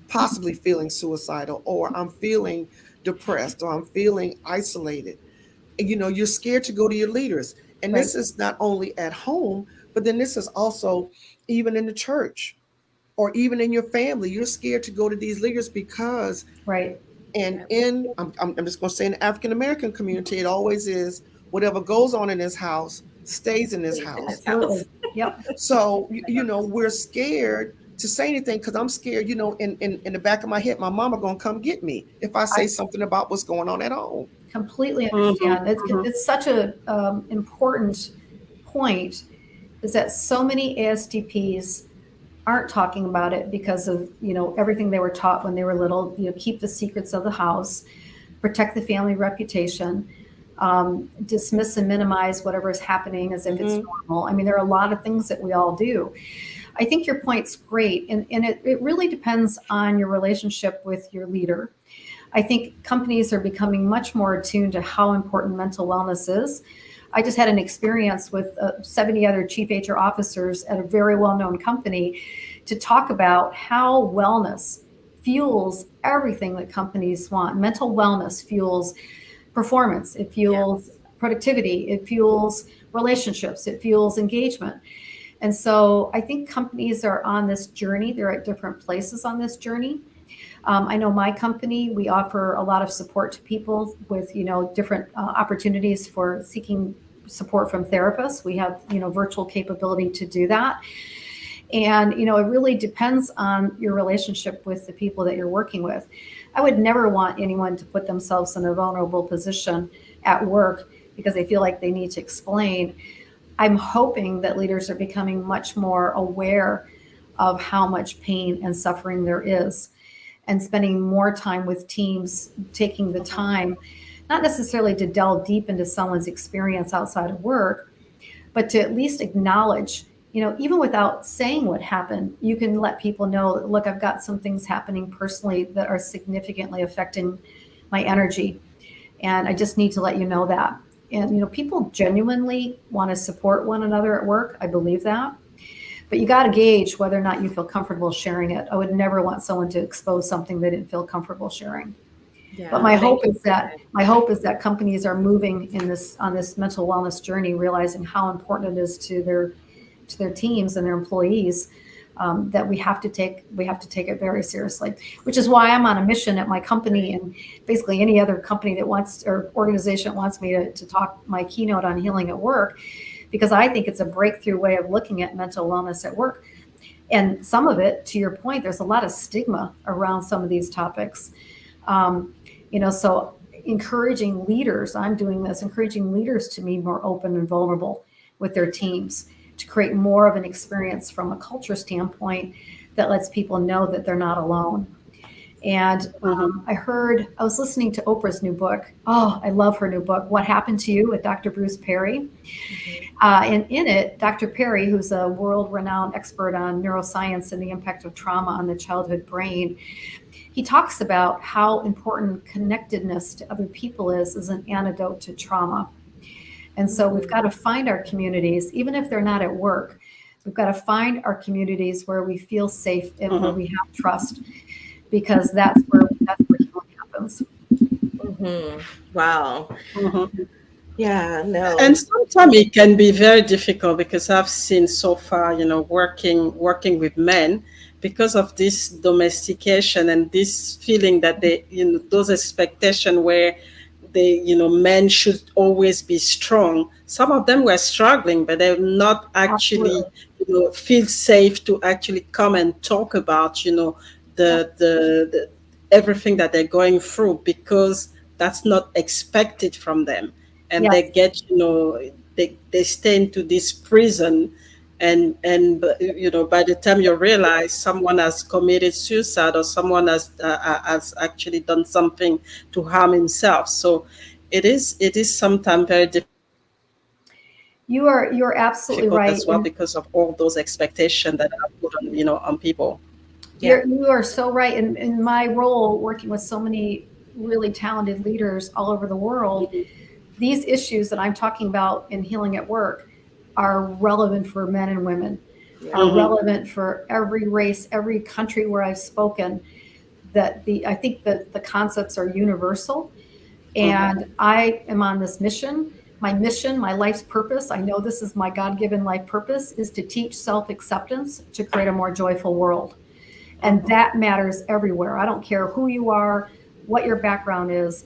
possibly feeling suicidal, or I'm feeling depressed, or I'm feeling isolated. And, you know, you're scared to go to your leaders. And Right. this is not only at home, but then this is also even in the church or even in your family. You're scared to go to these leaders because, Right. and I'm just going to say in the African-American community, it always is whatever goes on in this house stays in this house. Absolutely. Yep. So, you know, we're scared to say anything because I'm scared, you know, in the back of my head, my mama going to come get me if I say something about what's going on at home. Completely understand. Mm-hmm. It's such a important point, is that so many ASDPs aren't talking about it because of, you know, everything they were taught when they were little. You know, keep the secrets of the house, protect the family reputation, dismiss and minimize whatever is happening as if it's normal. I mean, there are a lot of things that we all do. I think your point's great, and it really depends on your relationship with your leader. I think companies are becoming much more attuned to how important mental wellness is. I just had an experience with 70 other chief HR officers at a very well-known company to talk about how wellness fuels everything that companies want. Mental wellness fuels performance, it fuels productivity, it fuels relationships, it fuels engagement. And so I think companies are on this journey. They're at different places on this journey. I know my company, we offer a lot of support to people with, you know, different opportunities for seeking support from therapists. We have, you know, virtual capability to do that. And, it really depends on your relationship with the people that you're working with. I would never want anyone to put themselves in a vulnerable position at work because they feel like they need to explain. I'm hoping that leaders are becoming much more aware of how much pain and suffering there is, and spending more time with teams, taking the time, not necessarily to delve deep into someone's experience outside of work, but to at least acknowledge, even without saying what happened, you can let people know, look, I've got some things happening personally that are significantly affecting my energy. And I just need to let you know that. And, people genuinely want to support one another at work. I believe that. But you got to gauge whether or not you feel comfortable sharing it. I would never want someone to expose something they didn't feel comfortable sharing. Yeah, but my hope is that companies are moving on this mental wellness journey, realizing how important it is to their teams and their employees, that we have to take it very seriously. Which is why I'm on a mission at my company, and basically any other company that wants, or organization that wants me to talk my keynote on healing at work, because I think it's a breakthrough way of looking at mental wellness at work. And some of it, to your point, there's a lot of stigma around some of these topics. So encouraging leaders, I'm doing this, encouraging leaders to be more open and vulnerable with their teams, to create more of an experience from a culture standpoint that lets people know that they're not alone. And I was listening to Oprah's new book. Oh, I love her new book, What Happened to You, with Dr. Bruce Perry. And in it, Dr. Perry, who's a world-renowned expert on neuroscience and the impact of trauma on the childhood brain, he talks about how important connectedness to other people is as an antidote to trauma. And so we've got to find our communities, even if they're not at work. We've got to find our communities where we feel safe and where we have trust, because that's where healing happens. Wow. Yeah, no. And sometimes it can be very difficult, because I've seen so far, working with men, because of this domestication and this feeling that they, those expectations where men should always be strong. Some of them were struggling, but they're not actually, feel safe to actually come and talk about, the everything that they're going through, because that's not expected from them. And they get, they stay into this prison. And by the time you realize someone has committed suicide, or someone has actually done something to harm himself, so it is sometimes very difficult. You're absolutely right as well, because of all those expectations that are put on on people. You are so right. In my role, working with so many really talented leaders all over the world, these issues that I'm talking about in healing at work are relevant for men and women, are relevant for every race, every country where I've spoken. I think that the concepts are universal, and I am on this mission. My mission, my life's purpose, I know this is my God-given life purpose, is to teach self-acceptance to create a more joyful world. And that matters everywhere. I don't care who you are, what your background is.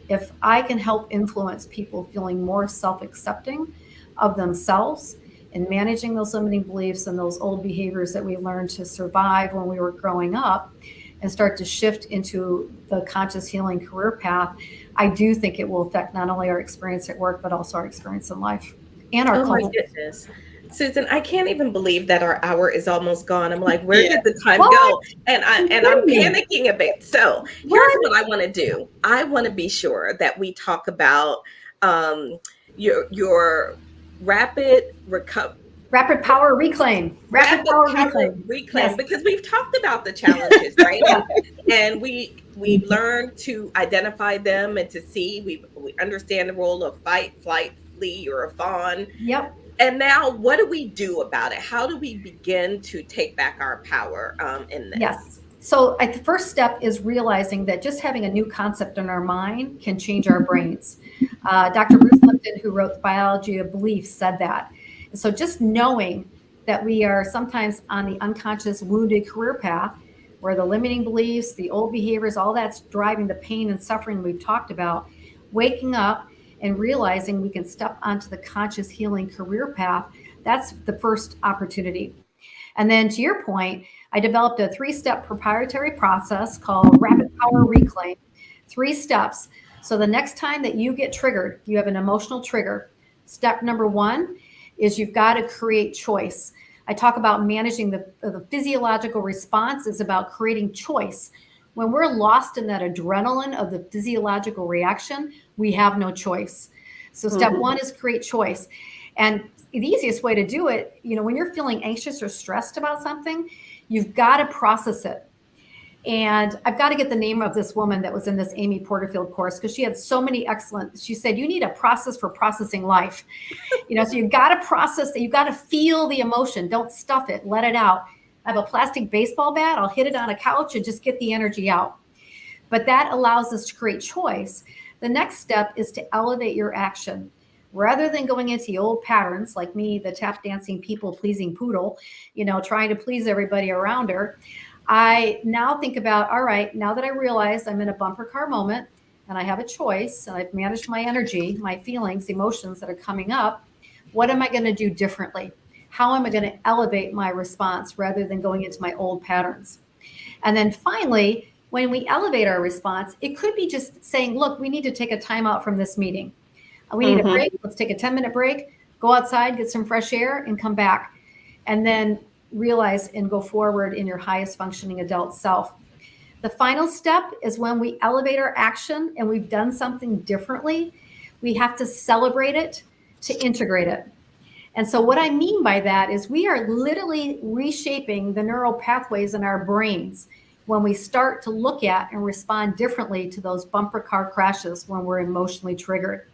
If I can help influence people feeling more self-accepting of themselves and managing those limiting beliefs and those old behaviors that we learned to survive when we were growing up, and start to shift into the conscious healing career path, I do think it will affect not only our experience at work, but also our experience in life and our culture. My goodness. Susan, I can't even believe that our hour is almost gone. I'm like, where did the time go? And I'm panicking a bit. So here's what I want to do. I want to be sure that we talk about your rapid power reclaim. Rapid power reclaim. Yes. Because we've talked about the challenges, right? And we've learned to identify them and to see. We understand the role of fight, flight, flee, or a fawn. Yep. And now, what do we do about it? How do we begin to take back our power in this? Yes. So the first step is realizing that just having a new concept in our mind can change our brains. Dr. Bruce Lipton, who wrote The Biology of Belief, said that. And so just knowing that we are sometimes on the unconscious wounded career path, where the limiting beliefs, the old behaviors, all that's driving the pain and suffering we've talked about, waking up and realizing we can step onto the conscious healing career path, that's the first opportunity. And then to your point, I developed a 3-step proprietary process called Rapid Power Reclaim. 3 steps. So the next time that you get triggered, you have an emotional trigger. Step number 1 is you've got to create choice. I talk about managing the physiological response is about creating choice. When we're lost in that adrenaline of the physiological reaction, we have no choice. So step 1 is create choice. And the easiest way to do it, when you're feeling anxious or stressed about something, you've got to process it. And I've got to get the name of this woman that was in this Amy Porterfield course, because she had so many excellent, she said, you need a process for processing life. So you've got to process it. You've got to feel the emotion. Don't stuff it. Let it out. I have a plastic baseball bat. I'll hit it on a couch and just get the energy out. But that allows us to create choice. The next step is to elevate your action. Rather than going into the old patterns like me, the tap dancing, people pleasing poodle, trying to please everybody around her, I now think about, all right, now that I realize I'm in a bumper car moment and I have a choice and I've managed my energy, my feelings, emotions that are coming up, what am I going to do differently? How am I going to elevate my response rather than going into my old patterns? And then finally, when we elevate our response, it could be just saying, look, we need to take a time out from this meeting. We need a break. Let's take a 10-minute break, go outside, get some fresh air, and come back. And then realize and go forward in your highest functioning adult self. The final step is when we elevate our action and we've done something differently, we have to celebrate it to integrate it. And so what I mean by that is we are literally reshaping the neural pathways in our brains when we start to look at and respond differently to those bumper car crashes when we're emotionally triggered.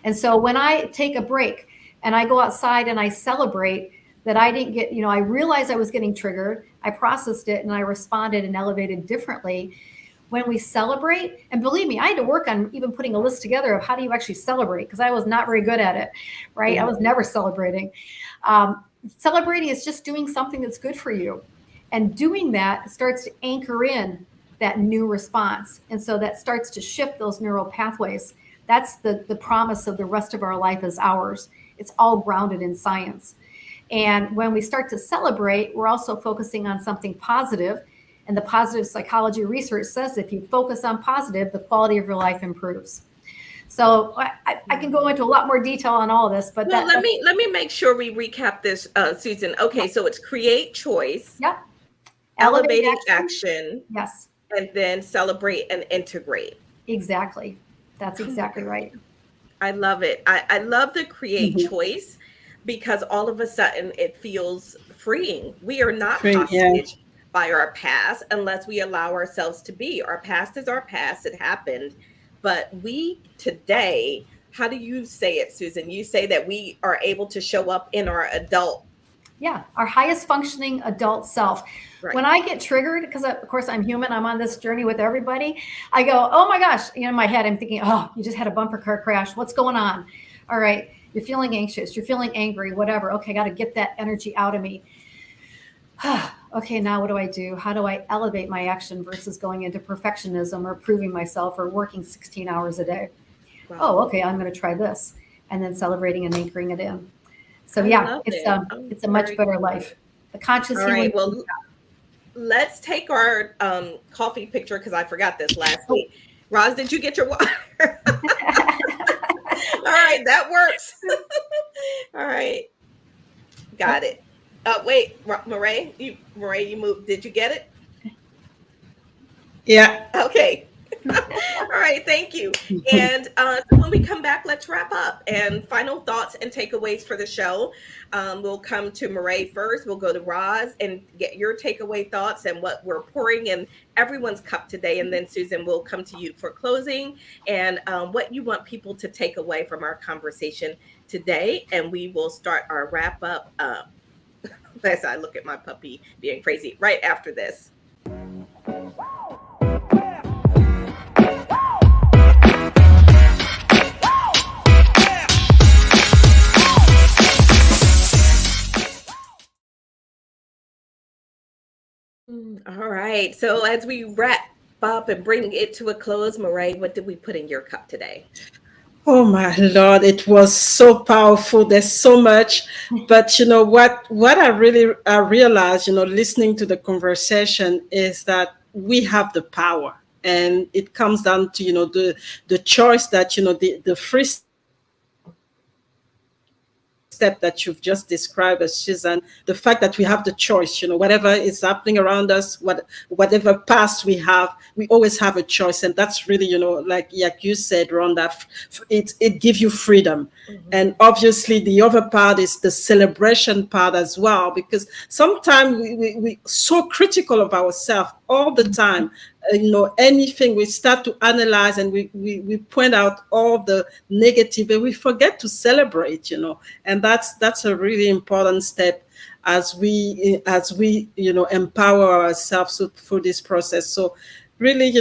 And so when I take a break and I go outside and I celebrate that I didn't get, I realized I was getting triggered, I processed it and I responded and elevated differently. When we celebrate, and believe me, I had to work on even putting a list together of how do you actually celebrate, because I was not very good at it, right? I was never celebrating. Celebrating is just doing something that's good for you. And doing that starts to anchor in that new response. And so that starts to shift those neural pathways. That's the promise of the rest of our life is ours. It's all grounded in science. And when we start to celebrate, we're also focusing on something positive. And the positive psychology research says if you focus on positive, the quality of your life improves. So I can go into a lot more detail on all of this, but let me make sure we recap this, Susan. Okay, so it's create choice. Yep. Elevating action. Yes. And then celebrate and integrate. Exactly. That's exactly right. I love it. I love the create choice, because all of a sudden it feels freeing. We are not hostage by our past unless we allow ourselves to be. Our past is our past. It happened. But we today, how do you say it, Susan? You say that we are able to show up in our adult. Yeah, our highest functioning adult self. Right. When I get triggered, because of course I'm human, I'm on this journey with everybody, I go, oh my gosh, in my head, I'm thinking, oh, you just had a bumper car crash. What's going on? All right, you're feeling anxious, you're feeling angry, whatever. Okay, got to get that energy out of me. Okay, now what do I do? How do I elevate my action versus going into perfectionism or proving myself or working 16 hours a day? Wow. Oh, okay, I'm going to try this. And then celebrating and anchoring it in. So yeah, it's a much better life. The conscious healing. All right, well, let's take our coffee picture, because I forgot this last week. Roz, did you get your water? All right, that works. All right, got it. Wait, Mireille, you moved. Did you get it? Yeah. Okay. All right, thank you. And so when we come back, let's wrap up. And final thoughts and takeaways for the show. We'll come to Mireille first. We'll go to Roz and get your takeaway thoughts and what we're pouring in everyone's cup today. And then Susan, we'll come to you for closing and what you want people to take away from our conversation today. And we will start our wrap up as I look at my puppy being crazy right after this. All right. So as we wrap up and bring it to a close, Mireille, what did we put in your cup today? Oh my Lord, it was so powerful. There's so much. But you know what I really realized, listening to the conversation is that we have the power. And it comes down to, the choice that, the free step that you've just described as Susan, the fact that we have the choice, whatever is happening around us, whatever past we have, we always have a choice. And that's really, like you said, Rhonda, it gives you freedom. And obviously, the other part is the celebration part as well, because sometimes we so critical of ourselves all the time. Anything we start to analyze, and we point out all the negative, and we forget to celebrate. And that's a really important step as we empower ourselves through this process. So really,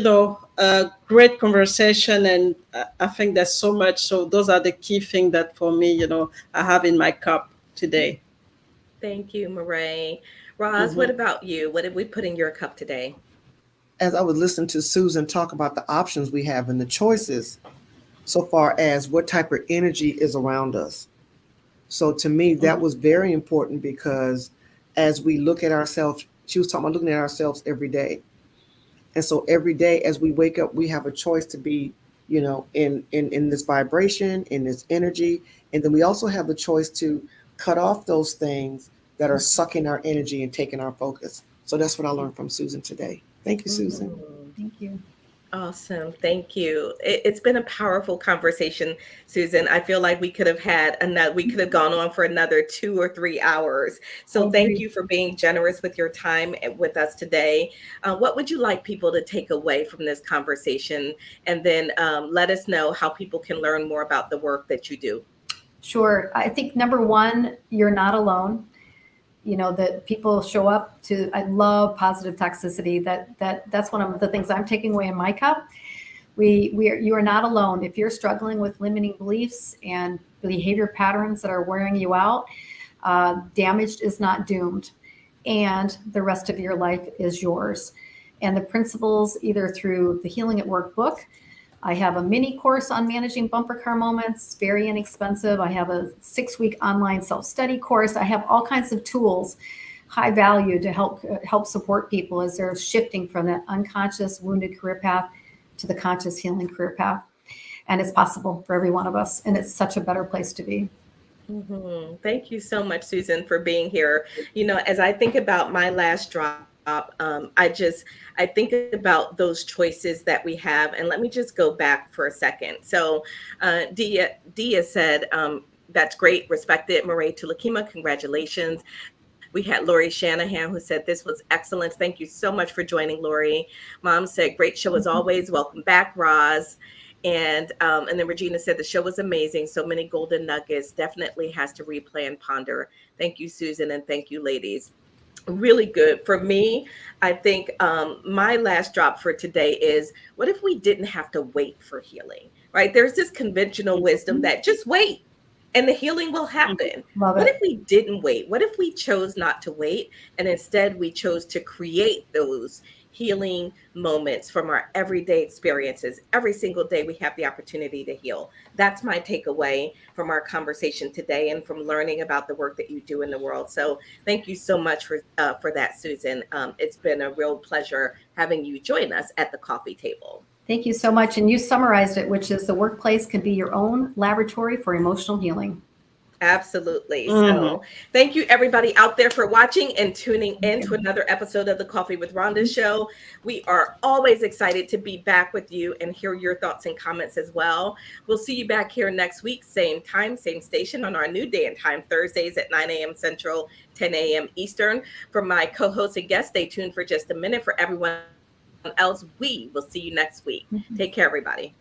a great conversation, and I think there's so much. So those are the key things that for me, I have in my cup today. Thank you, Mireille. Roz, what Mhm. about you? What did we put in your cup today? As I was listening to Susan talk about the options we have and the choices, so far as what type of energy is around us. So to me, that was very important because as we look at ourselves, she was talking about looking at ourselves every day. And so every day as we wake up, we have a choice to be, in this vibration, in this energy. And then we also have the choice to cut off those things that are sucking our energy and taking our focus. So that's what I learned from Susan today. Thank you, Susan. Mhm. Thank you. Awesome. Thank you. It's been a powerful conversation, Susan. I feel like we could have gone on for another 2 or 3 hours. I So thank agree. you for being generous with your time with us today. What would you like people to take away from this conversation? And then let us know how people can learn more about the work that you do. Sure. I think number one, you're not alone. That people show up to. I love positive toxicity. That's one of the things I'm taking away in my cup. You are not alone. If you're struggling with limiting beliefs and behavior patterns that are wearing you out, damaged is not doomed, and the rest of your life is yours. And the principles, either through the Healing at Work book. I have a mini course on managing bumper car moments, very inexpensive. I have a 6-week online self-study course. I have all kinds of tools, high value, to help support people as they're shifting from that unconscious wounded career path to the conscious healing career path. And it's possible for every one of us. And it's such a better place to be. Thank you so much, Susan, for being here. As I think about my last drop, I think about those choices that we have, and let me just go back for a second. So, Dia said, "That's great, respected, Mireille Toulekima. Congratulations." We had Lori Shanahan who said this was excellent. Thank you so much for joining, Lori. Mom said, "Great show as always. Welcome back, Roz." And then Regina said the show was amazing. So many golden nuggets. Definitely has to replay and ponder. Thank you, Susan, and thank you, ladies. Really good. For me, I think my last drop for today is, what if we didn't have to wait for healing, right? There's this conventional wisdom that just wait and the healing will happen. Love What if it. we didn't wait? What if we chose not to wait and instead we chose to create those healing moments from our everyday experiences? Every single day we have the opportunity to heal. That's my takeaway from our conversation today and from learning about the work that you do in the world. So thank you so much for that, Susan. It's been a real pleasure having you join us at the coffee table. Thank you so much. And you summarized it, which is the workplace can be your own laboratory for emotional healing. Absolutely. Mhm. So, thank you everybody out there for watching and tuning in to another episode of the Coffee with Rhonda show. We are always excited to be back with you and hear your thoughts and comments as well. We'll see you back here next week, same time, same station on our new day and time, Thursdays at 9 a.m. Central, 10 a.m. Eastern. For my co hosts and guests, stay tuned for just a minute. For everyone else, we will see you next week. Take care, everybody.